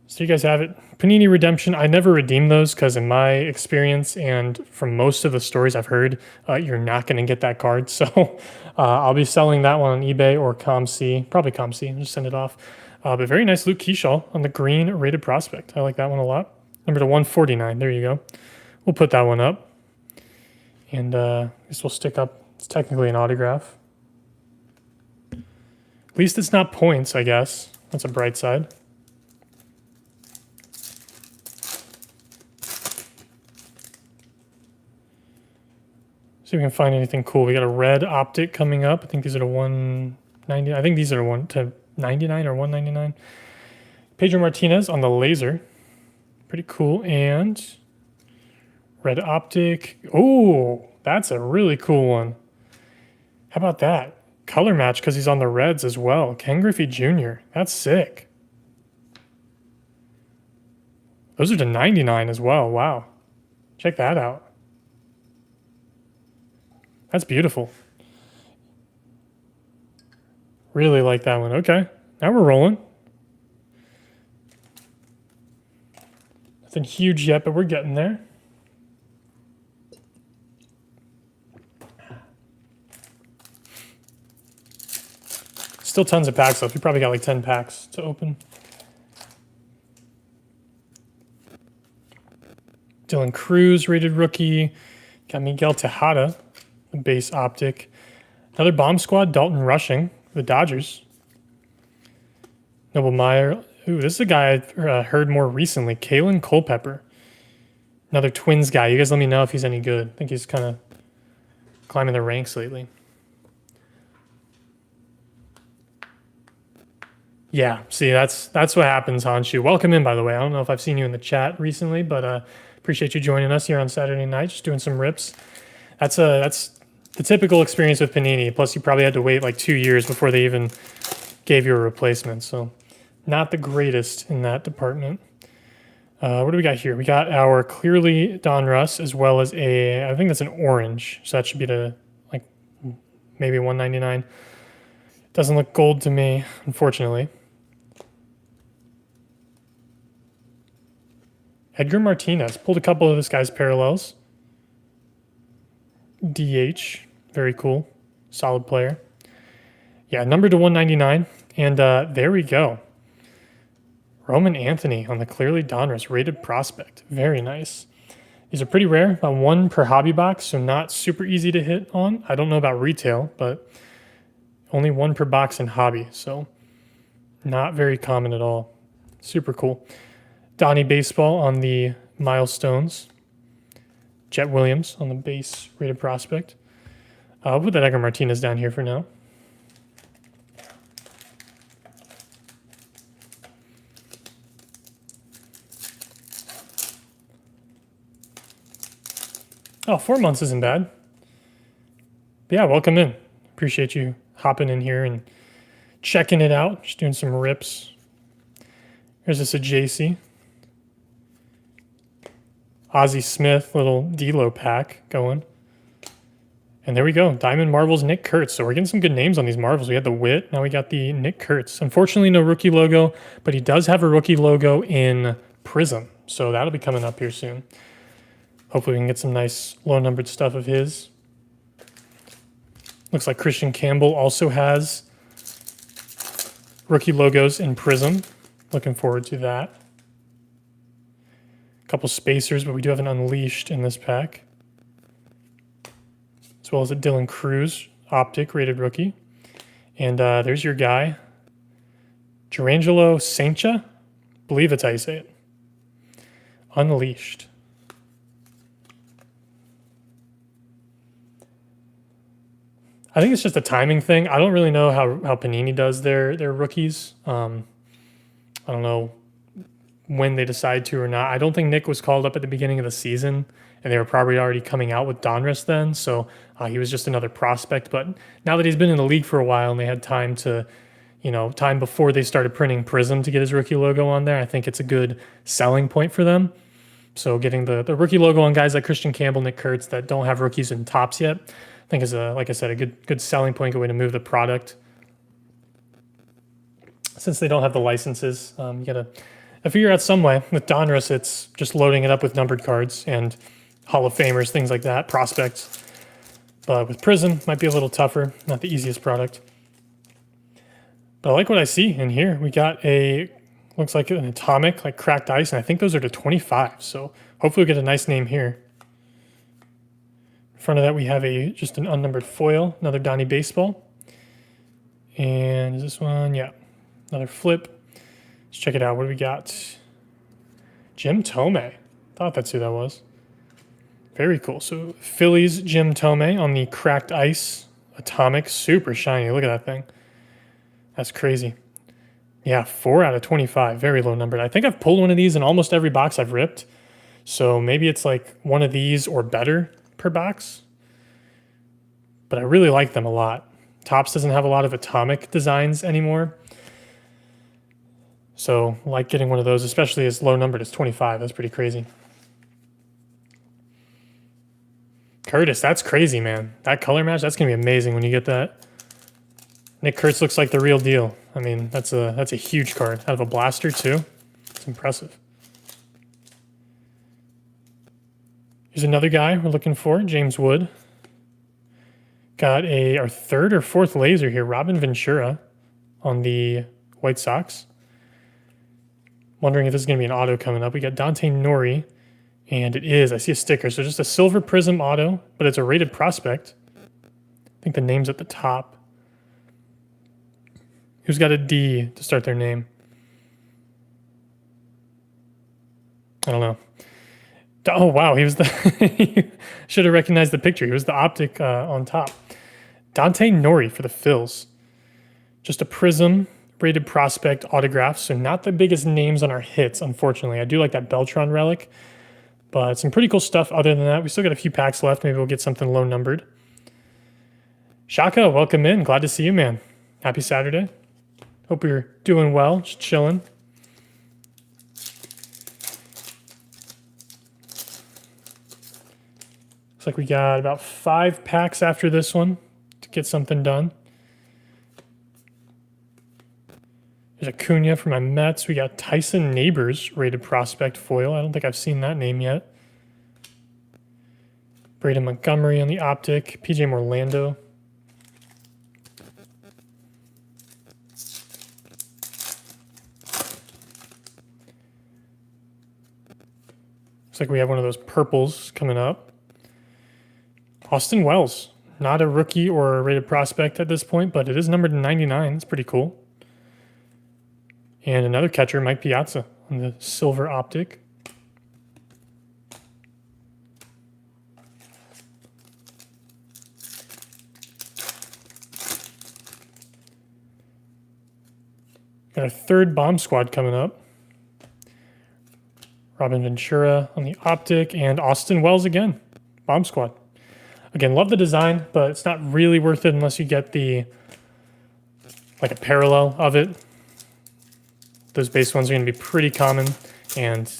So you guys have it. Panini Redemption. I never redeem those because in my experience and from most of the stories I've heard, you're not going to get that card. So I'll be selling that one on eBay or ComC. Probably ComC. Just send it off. But very nice Luke Keyshaw on the green rated prospect. I like that one a lot. Number to 149. There you go. We'll put that one up. And this will stick up. It's technically an autograph. At least it's not points, I guess. That's a bright side. See if we can find anything cool. We got a red optic coming up. I think these are the 190. I think these are the 1 to 99 or 199. Pedro Martinez on the laser. Pretty cool. And red optic. Oh, that's a really cool one. How about that? Color match because he's on the reds as well. Ken Griffey Jr. That's sick. Those are to 99 as well. Wow. Check that out. That's beautiful. Really like that one. Okay. Now we're rolling. Nothing huge yet, but we're getting there. Still tons of packs left. We probably got like 10 packs to open. Dylan Cruz, rated rookie. Got Miguel Tejada, the base optic. Another bomb squad, Dalton Rushing, the Dodgers. Noble Meyer. Ooh, this is a guy I heard more recently. Kalen Culpepper. Another Twins guy. You guys let me know if he's any good. I think he's kind of climbing the ranks lately. Yeah, see, that's what happens, Hanshu. Welcome in, by the way. I don't know if I've seen you in the chat recently, but appreciate you joining us here on Saturday night, just doing some rips. That's the typical experience with Panini. Plus, you probably had to wait like 2 years before they even gave you a replacement. So, not the greatest in that department. What do we got here? We got our clearly Donruss as well as I think that's an orange. So that should be the like maybe 199. Doesn't look gold to me, unfortunately. Edgar Martinez. Pulled a couple of this guy's parallels. DH. Very cool. Solid player. Yeah, number to 199. And there we go. Roman Anthony on the clearly Donruss rated prospect. Very nice. These are pretty rare. About 1 per hobby box, so not super easy to hit on. I don't know about retail, but only 1 per box in hobby, so not very common at all. Super cool. Donnie Baseball on the milestones. Jet Williams on the base rated prospect. I'll put that Edgar Martinez down here for now. Oh, 4 months isn't bad. But yeah, welcome in. Appreciate you hopping in here and checking it out. Just doing some rips. Here's this a JC. Ozzie Smith, little D-Lo pack going. And there we go. Diamond Marvels Nick Kurtz. So we're getting some good names on these Marvels. We had the Wit. Now we got the Nick Kurtz. Unfortunately, no rookie logo, but he does have a rookie logo in Prism. So that'll be coming up here soon. Hopefully we can get some nice low-numbered stuff of his. Looks like Christian Campbell also has rookie logos in Prism. Looking forward to that. A couple spacers, but we do have an Unleashed in this pack. As well as a Dylan Cruz Optic rated rookie. And there's your guy, Gerangelo Saintcha. Believe that's how you say it. Unleashed. I think it's just a timing thing. I don't really know how Panini does their rookies. I don't know when they decide to or not. I don't think Nick was called up at the beginning of the season, and they were probably already coming out with Donruss then, so he was just another prospect. But now that he's been in the league for a while and they had time to, time before they started printing Prism to get his rookie logo on there, I think it's a good selling point for them. So getting the rookie logo on guys like Christian Campbell, Nick Kurtz that don't have rookies in tops yet, I think is like I said, a good selling point, good way to move the product. Since they don't have the licenses, you gotta figure out some way. With Donruss, it's just loading it up with numbered cards and Hall of Famers, things like that, prospects. But with Prism, might be a little tougher, not the easiest product. But I like what I see in here. We got looks like an Atomic, like Cracked Ice, and I think those are to 25. So hopefully we'll get a nice name here. In front of that, we have just an unnumbered foil, another Donnie Baseball. And is this one? Yeah, another flip. Let's check it out. What do we got? Jim Thome. Thought that's who that was. Very cool. So Phillies Jim Thome on the Cracked Ice Atomic. Super shiny. Look at that thing. That's crazy. Yeah, 4 out of 25. Very low numbered. I think I've pulled one of these in almost every box I've ripped. So maybe it's like one of these or better per box. But I really like them a lot. Topps doesn't have a lot of Atomic designs anymore. So I like getting one of those, especially as low numbered as 25. That's pretty crazy. Curtis, that's crazy, man. That color match, that's going to be amazing when you get that. Nick Kurtz looks like the real deal. I mean, that's a huge card. Out of a blaster, too. It's impressive. Here's another guy we're looking for, James Wood. Got our third or fourth laser here, Robin Ventura on the White Sox. Wondering if this is going to be an auto coming up. We got Dante Nori, and it is. I see a sticker. So just a silver Prism auto, but it's a rated prospect. I think the name's at the top. Who's got a D to start their name? I don't know. Oh, wow. He was the... should have recognized the picture. He was the Optic on top. Dante Nori for the Phils. Just a Prism rated prospect autograph. So not the biggest names on our hits, unfortunately. I do like that Beltron relic. But some pretty cool stuff other than that. We still got a few packs left. Maybe we'll get something low numbered. Shaka, welcome in. Glad to see you, man. Happy Saturday. Hope you're doing well. Just chilling. Looks like we got about 5 packs after this one to get something done. There's Acuna for my Mets. We got Tyson Neighbors rated prospect foil. I don't think I've seen that name yet. Braden Montgomery on the Optic. PJ Morlando. Looks like we have one of those purples coming up. Austin Wells. Not a rookie or a rated prospect at this point, but it is numbered to 99. It's pretty cool. And another catcher, Mike Piazza on the silver Optic. Got a third bomb squad coming up. Robin Ventura on the Optic, and Austin Wells again. Bomb squad. Again, love the design, but it's not really worth it unless you get a parallel of it. Those base ones are going to be pretty common, and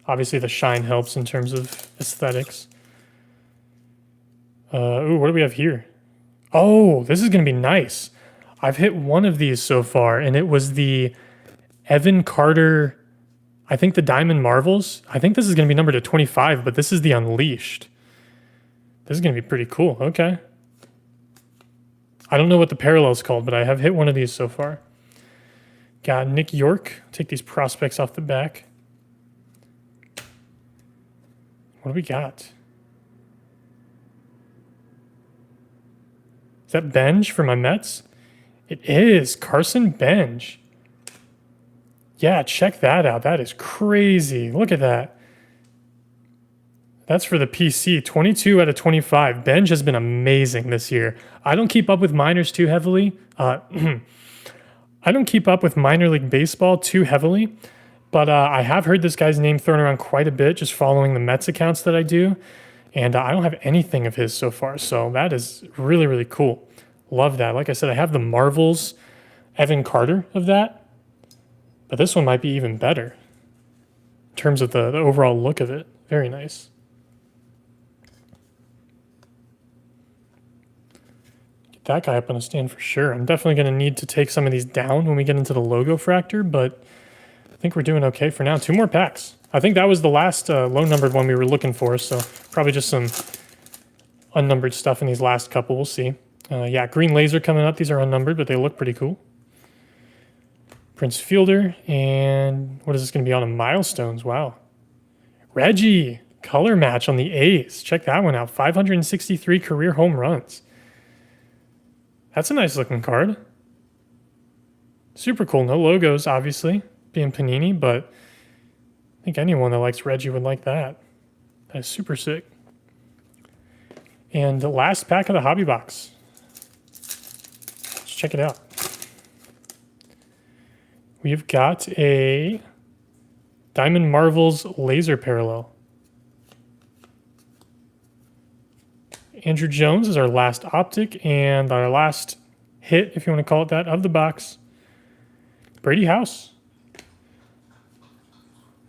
obviously the shine helps in terms of aesthetics. Ooh, what do we have here? Oh, this is going to be nice. I've hit one of these so far, and it was the Evan Carter, I think the Diamond Marvels. I think this is going to be numbered to 25, but this is the Unleashed. This is going to be pretty cool. Okay. I don't know what the parallel is called, but I have hit one of these so far. Got Nick York. Take these prospects off the back. What do we got? Is that Benj for my Mets? It is. Carson Benj. Yeah, check that out. That is crazy. Look at that. That's for the PC. 22 out of 25. Benj has been amazing this year. I don't keep up with minors too heavily. I don't keep up with minor league baseball too heavily, but I have heard this guy's name thrown around quite a bit just following the Mets accounts that I do. And I don't have anything of his so far. So that is really, really cool. Love that. Like I said, I have the Marvels Evan Carter of that. But this one might be even better in terms of the overall look of it. Very nice. Get that guy up on a stand for sure. I'm definitely going to need to take some of these down when we get into the Logofractor, but I think we're doing okay for now. 2 more packs. I think that was the last low-numbered one we were looking for, so probably just some unnumbered stuff in these last couple. We'll see. Yeah, green laser coming up. These are unnumbered, but they look pretty cool. Prince Fielder, and what is this going to be on a Milestones? Wow. Reggie, color match on the A's. Check that one out. 563 career home runs. That's a nice looking card. Super cool. No logos, obviously, being Panini, but I think anyone that likes Reggie would like that. That is super sick. And the last pack of the hobby box. Let's check it out. We've got a Diamond Marvels laser parallel. Andrew Jones is our last optic and our last hit, if you want to call it that, of the box. Brady House.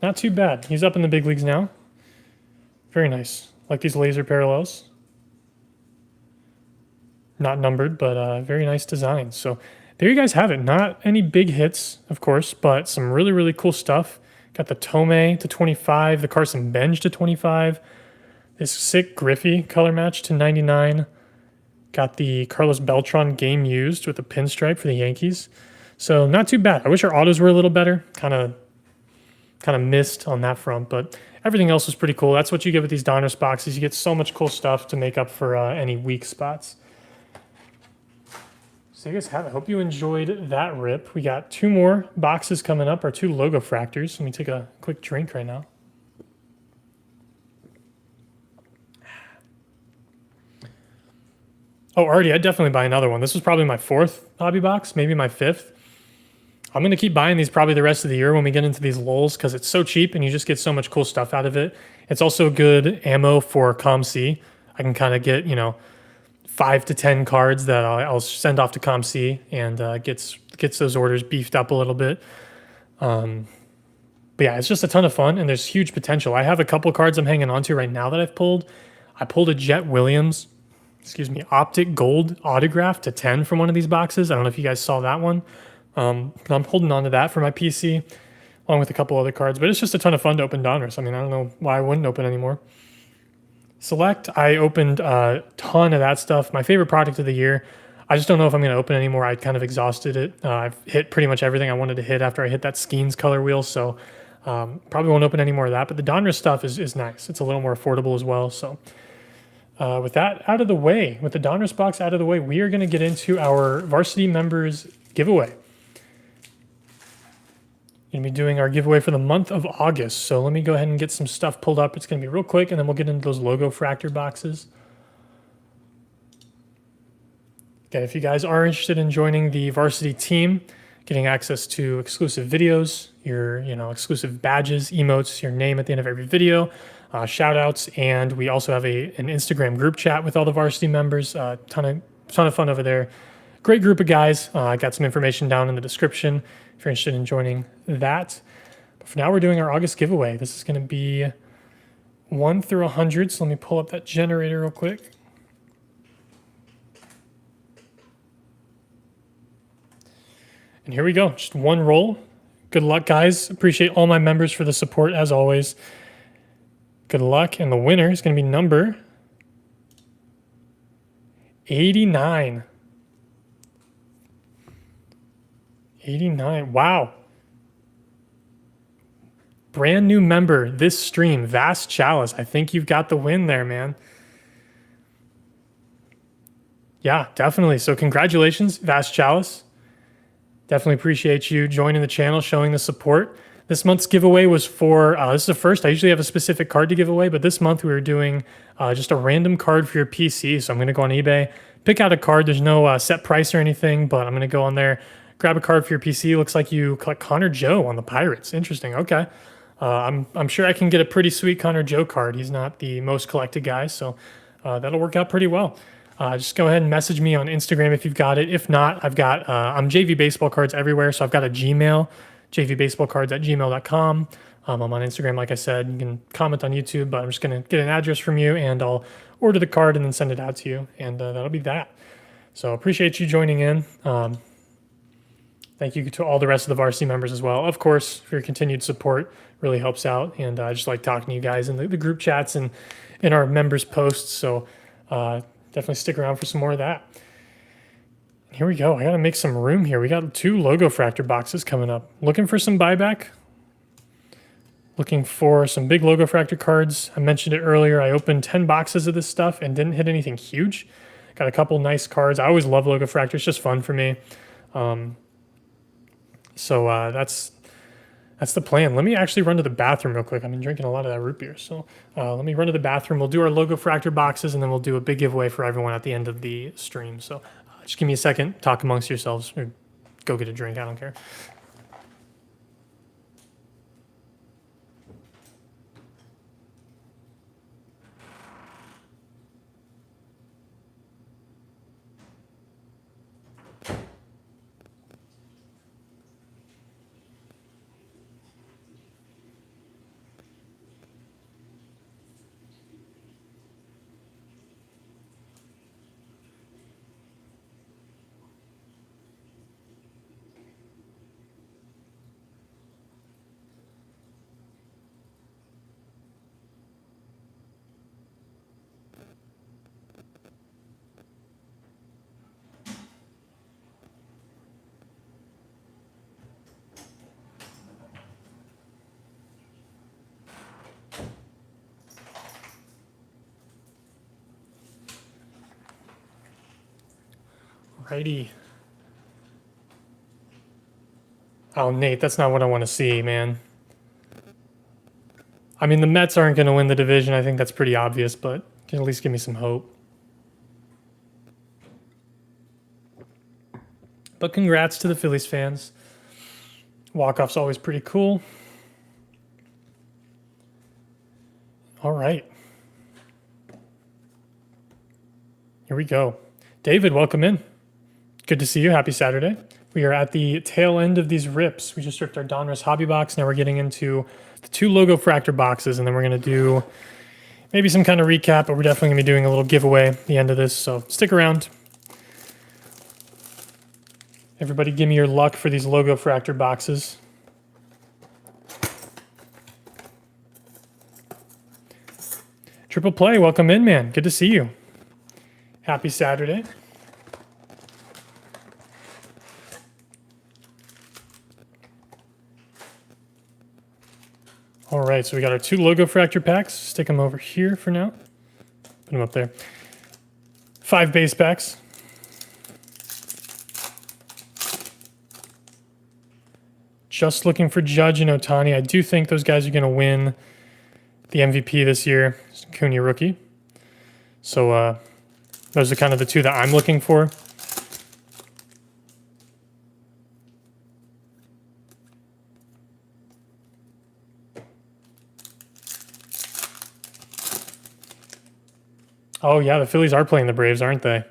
Not too bad. He's up in the big leagues now. Very nice. Like these laser parallels. Not numbered, but very nice designs. So there you guys have it. Not any big hits, of course, but some really, really cool stuff. Got the Tomei to 25, the Carson Benj to 25, this sick Griffey color match to 99. Got the Carlos Beltran game used with the pinstripe for the Yankees. So not too bad. I wish our autos were a little better. Kind of missed on that front, but everything else was pretty cool. That's what you get with these Donruss boxes. You get so much cool stuff to make up for any weak spots. So you guys have it. Hope you enjoyed that rip. We got 2 more boxes coming up, our 2 Logofractors. Let me take a quick drink right now. Oh, already, I'd definitely buy another one. This was probably my 4th hobby box, maybe my 5th. I'm going to keep buying these probably the rest of the year when we get into these lulls because it's so cheap and you just get so much cool stuff out of it. It's also good ammo for ComC. I can kind of get, 5 to 10 cards that I'll send off to ComC and gets those orders beefed up a little bit. But yeah, it's just a ton of fun and there's huge potential. I have a couple cards I'm hanging on to right now that I've pulled. I pulled a Jet Williams, optic gold autograph to 10 from one of these boxes. I don't know if you guys saw that one. But I'm holding on to that for my PC along with a couple other cards. But it's just a ton of fun to open Donruss. I mean, I don't know why I wouldn't open anymore. Select, I opened a ton of that stuff. My favorite product of the year. I just don't know if I'm going to open anymore. I kind of exhausted it. I've hit pretty much everything I wanted to hit after I hit that Skeens color wheel. So probably won't open any more of that. But the Donruss stuff is nice. It's a little more affordable as well. So with that out of the way, with the Donruss box out of the way, we are going to get into our varsity members giveaway. Going to be doing our giveaway for the month of August. So let me go ahead and get some stuff pulled up. It's going to be real quick, and then we'll get into those Logofractor boxes. Again, if you guys are interested in joining the varsity team, getting access to exclusive videos, your exclusive badges, emotes, your name at the end of every video, shout outs, and we also have an Instagram group chat with all the varsity members. Ton of fun over there. Great group of guys. I got some information down in the description if you're interested in joining that. But for now, we're doing our August giveaway. This is going to be 1 through 100. So let me pull up that generator real quick. And here we go. Just one roll. Good luck, guys. Appreciate all my members for the support, as always. Good luck. And the winner is going to be number 89. 89. Wow. Brand new member this stream, Vast Chalice. I think you've got the win there, man. Yeah, definitely. So congratulations, Vast Chalice. Definitely appreciate you joining the channel, showing the support. This month's giveaway was for, this is the first, I usually have a specific card to give away, but this month we were doing just a random card for your PC. So I'm going to go on eBay, pick out a card. There's no set price or anything, but I'm going to go on there, grab a card for your PC. Looks like you collect Connor Joe on the Pirates. Interesting. Okay. I'm sure I can get a pretty sweet Connor Joe card. He's not the most collected guy, so that'll work out pretty well. Just go ahead and message me on Instagram if you've got it. If not, I've got, I'm JV Baseball Cards everywhere. So I've got a Gmail, jvbaseballcards@gmail.com. I'm on Instagram, like I said. You can comment on YouTube, but I'm just going to get an address from you and I'll order the card and then send it out to you. And that'll be that. So appreciate you joining in. Thank you to all the rest of the varsity members as well. Of course, for your continued support, really helps out. And I just like talking to you guys in the group chats and in our members posts. So definitely stick around for some more of that. Here we go. I got to make some room here. We got 2 Logofractor boxes coming up. Looking for some buyback. Looking for some big Logofractor cards. I mentioned it earlier. I opened 10 boxes of this stuff and didn't hit anything huge. Got a couple nice cards. I always love Logofractor. It's just fun for me. So that's the plan. Let me actually run to the bathroom real quick. I've been drinking a lot of that root beer. So let me run to the bathroom. We'll do our Logofractor boxes, and then we'll do a big giveaway for everyone at the end of the stream. So just give me a second. Talk amongst yourselves. Or go get a drink. I don't care. Righty. Oh, Nate, that's not what I want to see, man. I mean, the Mets aren't going to win the division. I think that's pretty obvious, but can at least give me some hope. But congrats to the Phillies fans. Walk-off's always pretty cool. All right. Here we go. David, welcome in. Good to see you. Happy Saturday. We are at the tail end of these rips. We just ripped our Donruss hobby box. Now we're getting into the 2 Logofractor boxes, and then we're going to do maybe some kind of recap, but we're definitely going to be doing a little giveaway at the end of this, so stick around. Everybody give me your luck for these Logofractor boxes. Triple Play, welcome in, man. Good to see you. Happy Saturday. All right, so we got our 2 Logofractor packs. Stick them over here for now. Put them up there. 5 base packs. Just looking for Judge and Ohtani. I do think those guys are going to win the MVP this year. Acuna rookie. So those are kind of the 2 that I'm looking for. Oh, yeah, the Phillies are playing the Braves, aren't they?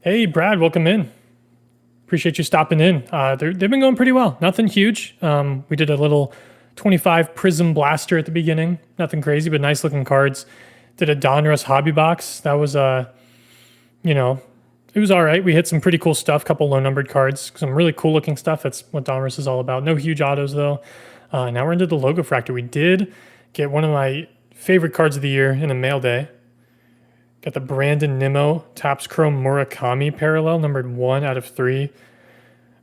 Hey, Brad, welcome in. Appreciate you stopping in. They've been going pretty well. Nothing huge. We did a little 25 Prism Blaster at the beginning. Nothing crazy, but nice looking cards. Did a Donruss hobby box. That was, you know, it was all right. We hit some pretty cool stuff, couple low numbered cards, some really cool looking stuff. That's what Donruss is all about. No huge autos though. Now we're into the Logofractor. We did get one of my favorite cards of the year in a Mailday. Got the Brandon Nimmo Topps Chrome Murakami parallel, numbered 1 out of 3.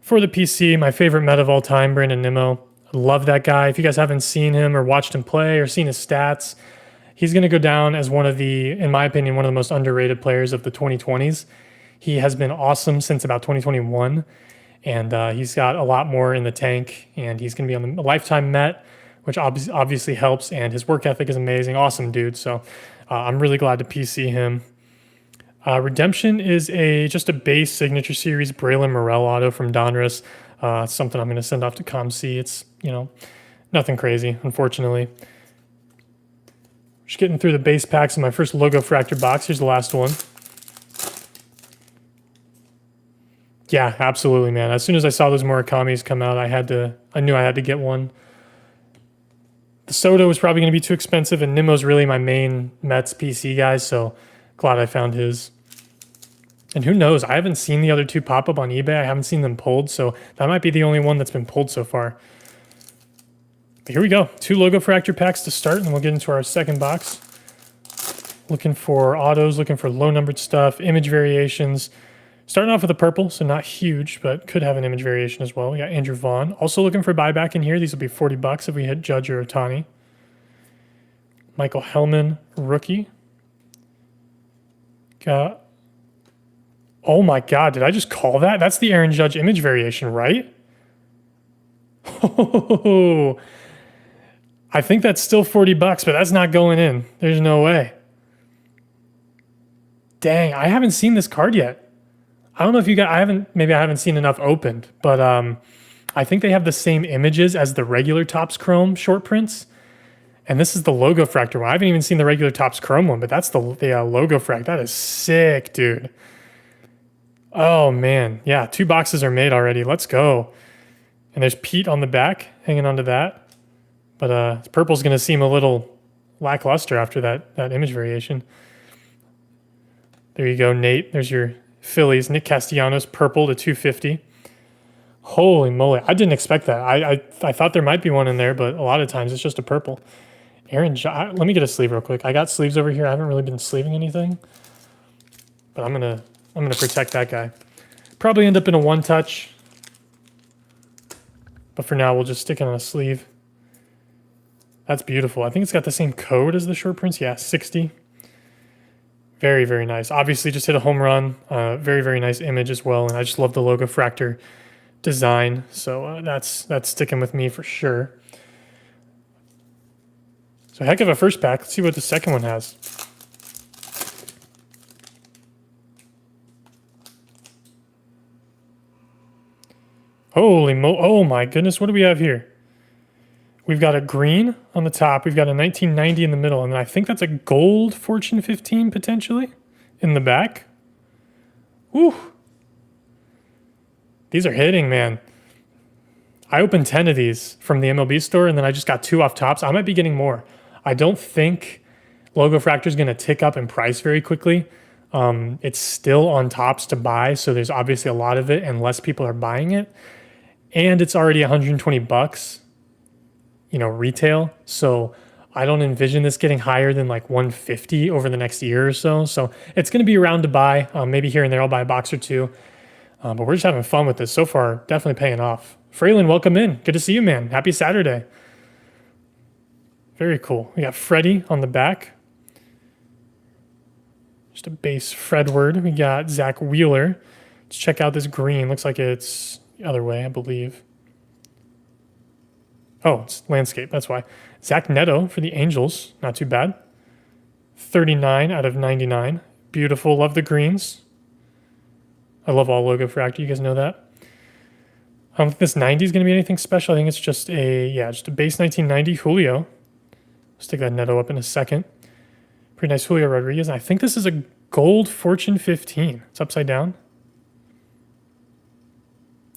For the PC, my favorite meta of all time, Brandon Nimmo. I love that guy. If you guys haven't seen him or watched him play or seen his stats, he's going to go down as one of the, in my opinion, one of the most underrated players of the 2020s. He has been awesome since about 2021, and he's got a lot more in the tank, and he's going to be on the lifetime Met, which obviously helps, and his work ethic is amazing. Awesome dude, so I'm really glad to PC him. Redemption is just a base Signature Series Braylon Morel auto from Donruss. It's something I'm going to send off to ComC. It's, nothing crazy, unfortunately. Just getting through the base packs in my first Logofractor box. Here's the last one. Yeah, absolutely, man. As soon as I saw those Murakamis come out, I knew I had to get one. The Soto was probably going to be too expensive, and Nimmo's really my main Mets PC guy, so glad I found his. And who knows? I haven't seen the other two pop up on eBay. I haven't seen them pulled, so that might be the only one that's been pulled so far. But here we go. 2 Logofractor packs to start, and then we'll get into our second box. Looking for autos, looking for low-numbered stuff, image variations. Starting off with a purple, so not huge, but could have an image variation as well. We got Andrew Vaughn. Also looking for buyback in here. These will be $40 if we hit Judge or Ohtani. Michael Hellman, rookie. Got... Oh my God, did I just call that? That's the Aaron Judge image variation, right? Oh, I think that's still $40, but that's not going in. There's no way. Dang, I haven't seen this card yet. I don't know if you got, maybe I haven't seen enough opened, but I think they have the same images as the regular Topps Chrome short prints. And this is the Logofractor one. I haven't even seen the regular Topps Chrome one, but that's the Logofractor. That is sick, dude. Oh, man. Yeah, 2 boxes are made already. Let's go. And there's Pete on the back, hanging onto that. But purple's going to seem a little lackluster after that image variation. There you go, Nate. There's your Phillies. Nick Castellanos, purple to 250. Holy moly. I didn't expect that. I thought there might be one in there, but a lot of times it's just a purple. Let me get a sleeve real quick. I got sleeves over here. I haven't really been sleeving anything. But I'm gonna protect that guy. Probably end up in a one-touch. But for now, we'll just stick it on a sleeve. That's beautiful. I think it's got the same code as the short prints. Yeah, 60. Very, very nice. Obviously, just hit a home run. Very, very nice image as well. And I just love the Logofractor design. So that's sticking with me for sure. So heck of a first pack. Let's see what the second one has. Holy oh my goodness, what do we have here? We've got a green on the top. We've got a 1990 in the middle. And then I think that's a gold Fortune 15 potentially in the back. Woo. These are hitting, man. I opened 10 of these from the MLB store, and then I just got 2 off tops. I might be getting more. I don't think Logofractor is going to tick up in price very quickly. It's still on tops to buy, so there's obviously a lot of it, and less people are buying it. And it's already $120, retail. So I don't envision this getting higher than like $150 over the next year or so. So it's going to be around to buy. Maybe here and there I'll buy a box or 2. But we're just having fun with this so far. Definitely paying off. Fraylin, welcome in. Good to see you, man. Happy Saturday. Very cool. We got Freddie on the back. Just a base Fredward. We got Zach Wheeler. Let's check out this green. Looks like it's the other way, I believe. Oh, it's landscape. That's why. Zach Neto for the Angels. Not too bad. 39 out of 99. Beautiful. Love the greens. I love all Logofractor. You guys know that. I don't think this 90 is going to be anything special. I think it's just a base 1990 Julio. Stick that Neto up in a second. Pretty nice Julio Rodriguez. And I think this is a gold Fortune 15. It's upside down.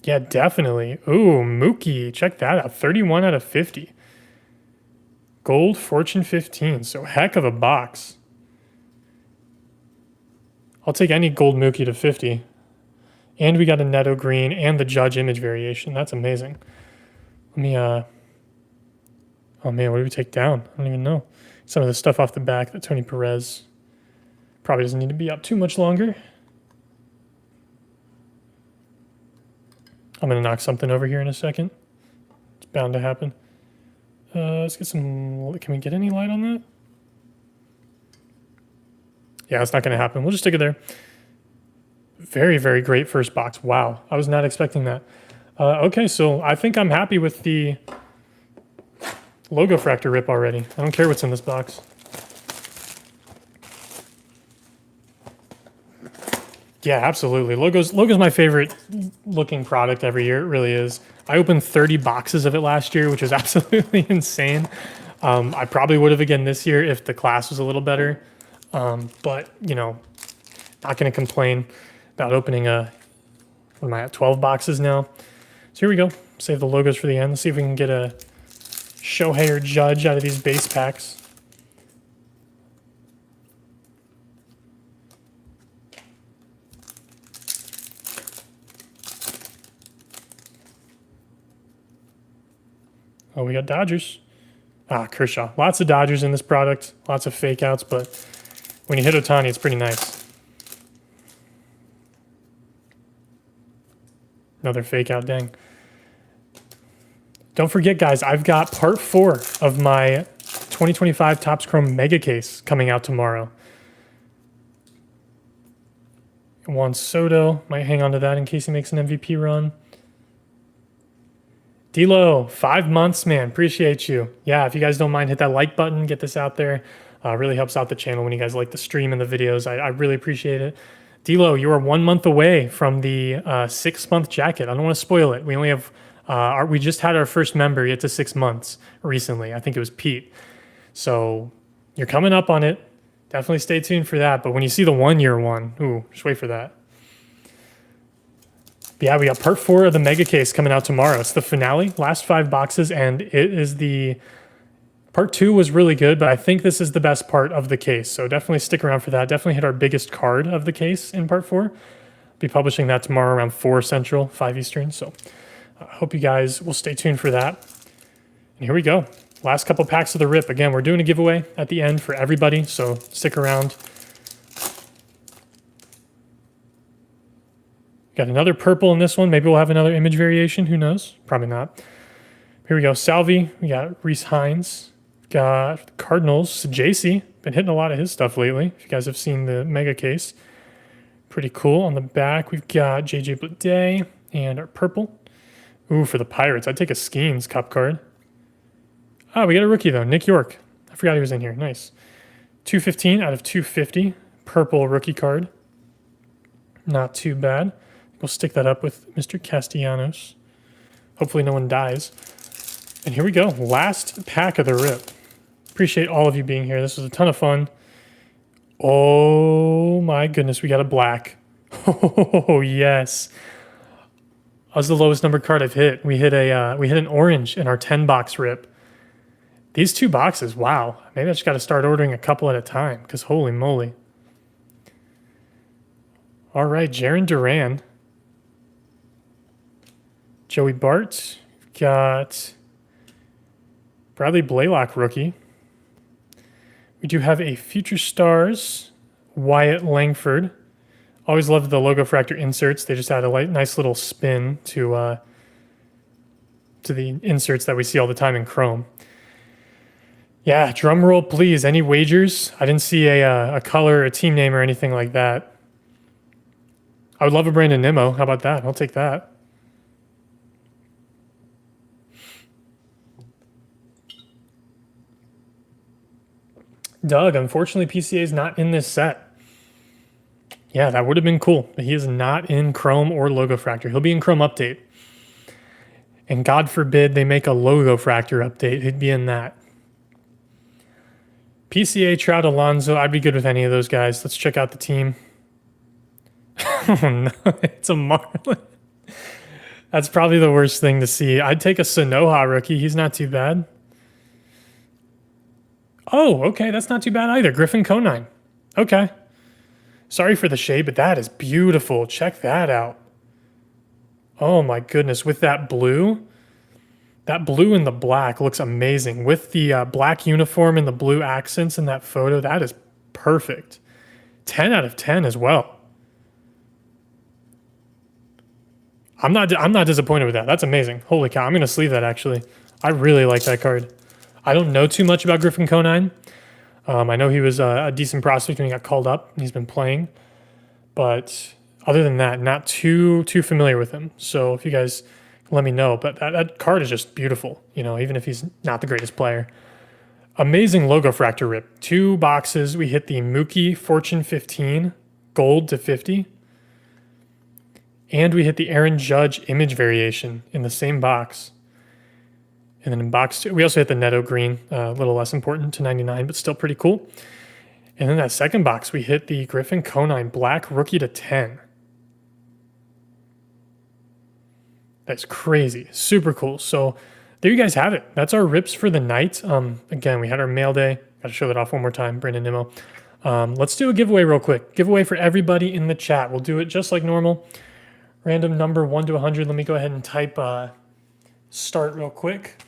Yeah, definitely. Ooh, Mookie. Check that out. 31 out of 50. Gold Fortune 15. So heck of a box. I'll take any gold Mookie to 50. And we got a Netto green and the Judge image variation. That's amazing. Let me, oh man, what did we take down? I don't even know. Some of the stuff off the back that Tony Perez probably doesn't need to be up too much longer. I'm going to knock something over here in a second. It's bound to happen. Let's get some, can we get any light on that? Yeah, it's not going to happen. We'll just stick it there. Very, very great first box. Wow, I was not expecting that. Okay, so I think I'm happy with the Logofractor rip already. I don't care what's in this box. Yeah, absolutely. Logo's my favorite looking product every year. It really is. I opened 30 boxes of it last year, which was absolutely insane. I probably would have again this year if the class was a little better. But, you know, not going to complain about opening what am I at, 12 boxes now. So here we go. Save the logos for the end. Let's see if we can get a Shohei or Judge out of these base packs. Oh, we got Dodgers. Ah, Kershaw. Lots of Dodgers in this product. Lots of fake outs, but when you hit Ohtani, it's pretty nice. Another fake out, dang. Don't forget, guys, I've got part 4 of my 2025 Topps Chrome Mega Case coming out tomorrow. Juan Soto. Might hang on to that in case he makes an MVP run. D-Lo, 5 months, man. Appreciate you. Yeah, if you guys don't mind, hit that like button. Get this out there. Really helps out the channel when you guys like the stream and the videos. I really appreciate it. D-Lo, you are 1 month away from the 6-month jacket. I don't want to spoil it. We only have, we just had our first member get to 6 months recently. I think it was Pete. So you're coming up on it. Definitely stay tuned for that. But when you see the 1-year one, ooh, just wait for that. But yeah, we got part 4 of the Mega Case coming out tomorrow. It's the finale, last 5 boxes, and it is the... Part 2 was really good, but I think this is the best part of the case. So definitely stick around for that. Definitely hit our biggest card of the case in part 4. Be publishing that tomorrow around 4 Central, 5 Eastern. So I hope you guys will stay tuned for that. And here we go. Last couple packs of the rip. Again, we're doing a giveaway at the end for everybody, so stick around. Got another purple in this one. Maybe we'll have another image variation. Who knows? Probably not. Here we go. Salvi. We got Reese Hines. Got Cardinals, JC. Been hitting a lot of his stuff lately. If you guys have seen the Mega Case. Pretty cool. On the back, we've got JJ Bleday and our purple. Ooh, for the Pirates, I'd take a Skeens Cup card. Ah, we got a rookie, though. Nick York. I forgot he was in here. Nice. 215 out of 250. Purple rookie card. Not too bad. We'll stick that up with Mr. Castellanos. Hopefully no one dies. And here we go. Last pack of the rip. Appreciate all of you being here. This was a ton of fun. Oh my goodness, we got a black. Oh yes. That was the lowest numbered card I've hit. We hit an orange in our 10-box rip. These 2 boxes, wow. Maybe I just got to start ordering a couple at a time, because holy moly. All right, Jarren Duran. Joey Bart. We've got Bradley Blaylock rookie. We do have a Future Stars, Wyatt Langford. Always loved the Logofractor inserts. They just had a nice little spin to the inserts that we see all the time in Chrome. Yeah, drum roll, please. Any wagers? I didn't see a color, a team name, or anything like that. I would love a Brandon Nimmo. How about that? I'll take that. Doug, unfortunately, PCA is not in this set. Yeah, that would have been cool, but he is not in Chrome or Logofractor. He'll be in Chrome Update. And God forbid they make a Logofractor update. He'd be in that. PCA, Trout, Alonso. I'd be good with any of those guys. Let's check out the team. Oh, no. It's a Marlin. That's probably the worst thing to see. I'd take a Sanoha rookie. He's not too bad. Oh, okay, that's not too bad either. Griffin Conine. Okay. Sorry for the shade, but that is beautiful. Check that out. Oh my goodness, with that blue and the black looks amazing. With the black uniform and the blue accents in that photo, that is perfect. 10 out of 10 as well. I'm not disappointed with that. That's amazing. Holy cow, I'm going to sleeve that actually. I really like that card. I don't know too much about Griffin Conine. I know he was a decent prospect when he got called up. He's been playing. But other than that, not too familiar with him. So if you guys let me know. But that card is just beautiful, you know, even if he's not the greatest player. Amazing Logofractor rip. 2 boxes. We hit the Mookie Fortune 15, gold to 50. And we hit the Aaron Judge image variation in the same box. And then in box 2, we also hit the Neto green, a little less important to 99, but still pretty cool. And then that second box, we hit the Griffin Conine black rookie to 10. That's crazy. Super cool. So there you guys have it. That's our rips for the night. Again, we had our mail day. Got to show that off one more time, Brandon Nimmo. Let's do a giveaway real quick. Giveaway for everybody in the chat. We'll do it just like normal. Random number 1 to 100. Let me go ahead and type start real quick.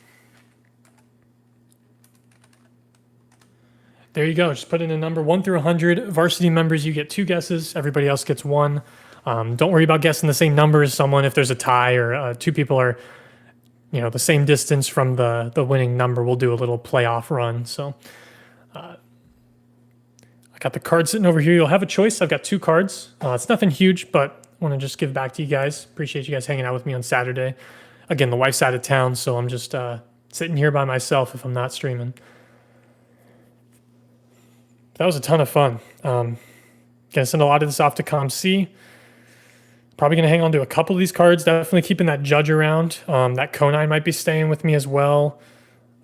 There you go. Just put in a number 1 through 100. Varsity members, you get 2 guesses. Everybody else gets 1. Don't worry about guessing the same number as someone if there's a tie or 2 people are, you know, the same distance from the winning number. We'll do a little playoff run. So I got the card sitting over here. You'll have a choice. I've got 2 cards. It's nothing huge, but I want to just give back to you guys. Appreciate you guys hanging out with me on Saturday. Again, the wife's out of town, so I'm just sitting here by myself if I'm not streaming. That was a ton of fun. Gonna send a lot of this off to ComC. Probably gonna hang on to a couple of these cards. Definitely keeping that Judge around. That Conine might be staying with me as well.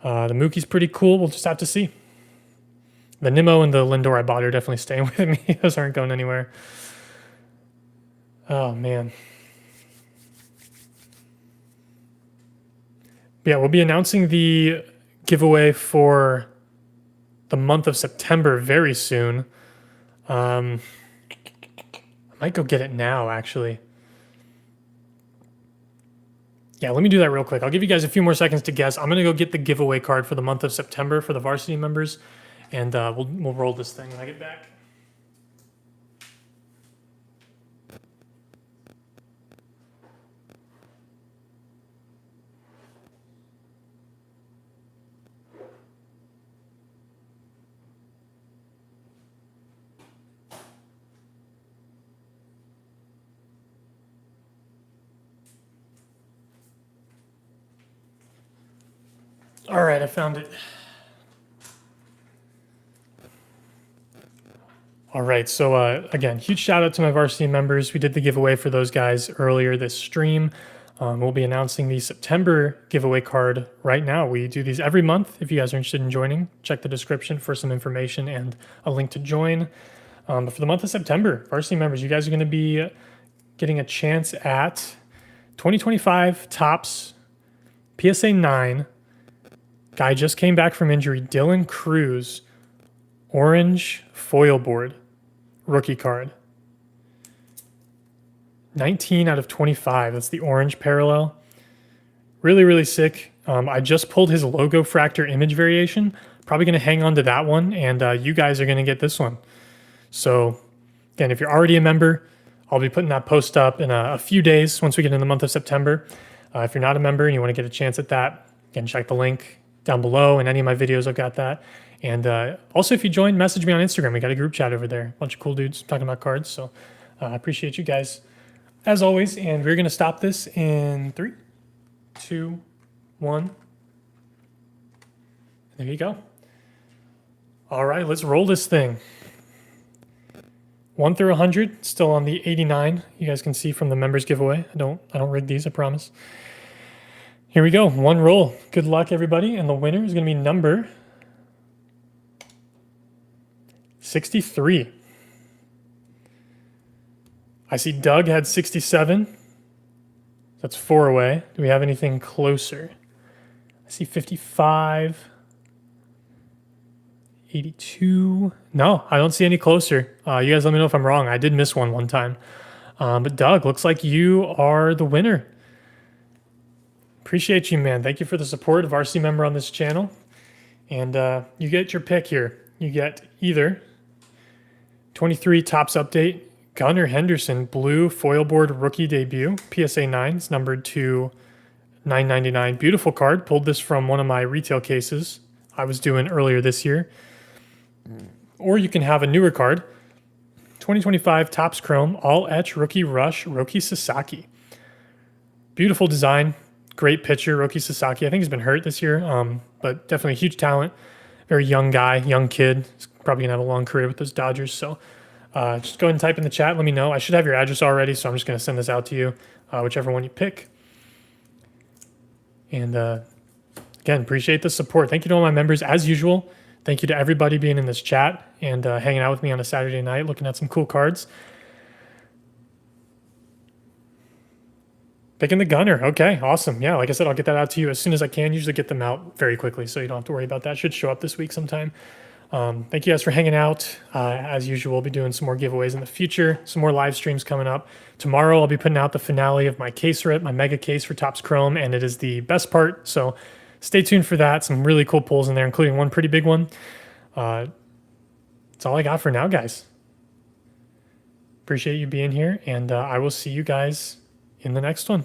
The Mookie's pretty cool. We'll just have to see. The Nimmo and the Lindor I bought are definitely staying with me. Those aren't going anywhere. Oh man. Yeah, we'll be announcing the giveaway for the month of September very soon. I might go get it now, actually. Yeah, let me do that real quick. I'll give you guys a few more seconds to guess. I'm going to go get the giveaway card for the month of September for the varsity members, and we'll roll this thing when I get back. All right, I found it. All right, so again, huge shout out to my varsity members. We did the giveaway for those guys earlier this stream. We'll be announcing the September giveaway card right now. We do these every month. If you guys are interested in joining, check the description for some information and a link to join. But for the month of September, varsity members, you guys are going to be getting a chance at 2025 Topps PSA 9. Guy just came back from injury. Dylan Cruz, orange foil board, rookie card. 19 out of 25. That's the orange parallel. Really, really sick. I just pulled his Logofractor image variation. Probably going to hang on to that one, and you guys are going to get this one. So, again, if you're already a member, I'll be putting that post up in a few days once we get in the month of September. If you're not a member and you want to get a chance at that, again, check the link down below. In any of my videos, I've got that. And also, if you join, message me on Instagram. We got a group chat over there. A bunch of cool dudes talking about cards. So I appreciate you guys as always. And we're going to stop this in 3, 2, 1. There you go. All right, let's roll this thing. 1 through 100, still on the 89. You guys can see from the members giveaway. I don't rig these, I promise. Here we go. 1 roll. Good luck, everybody. And the winner is going to be number 63. I see Doug had 67. That's 4 away. Do we have anything closer? I see 55. 82. No, I don't see any closer. You guys let me know if I'm wrong. I did miss one time. But Doug, looks like you are the winner. Appreciate you, man. Thank you for the support of RC member on this channel. And you get your pick here. You get either 23 Topps Update, Gunnar Henderson Blue Foil Board Rookie Debut, PSA 9s, numbered to 999. Beautiful card. Pulled this from one of my retail cases I was doing earlier this year. Or you can have a newer card, 2025 Topps Chrome All Etch Rookie Rush Roki Sasaki. Beautiful design. Great pitcher, Roki Sasaki. I think he's been hurt this year, but definitely huge talent. Very young guy, young kid. He's probably going to have a long career with those Dodgers. So just go ahead and type in the chat. Let me know. I should have your address already, so I'm just going to send this out to you, whichever one you pick. And again, appreciate the support. Thank you to all my members, as usual. Thank you to everybody being in this chat and hanging out with me on a Saturday night, looking at some cool cards. Picking the Gunner. Okay, awesome. Yeah, like I said, I'll get that out to you as soon as I can. Usually get them out very quickly, so you don't have to worry about that. Should show up this week sometime. Thank you guys for hanging out. As usual, we'll be doing some more giveaways in the future, some more live streams coming up. Tomorrow, I'll be putting out the finale of my case rip, my mega case for Topps Chrome, and it is the best part, so stay tuned for that. Some really cool pulls in there, including one pretty big one. That's all I got for now, guys. Appreciate you being here, and I will see you guys in the next one.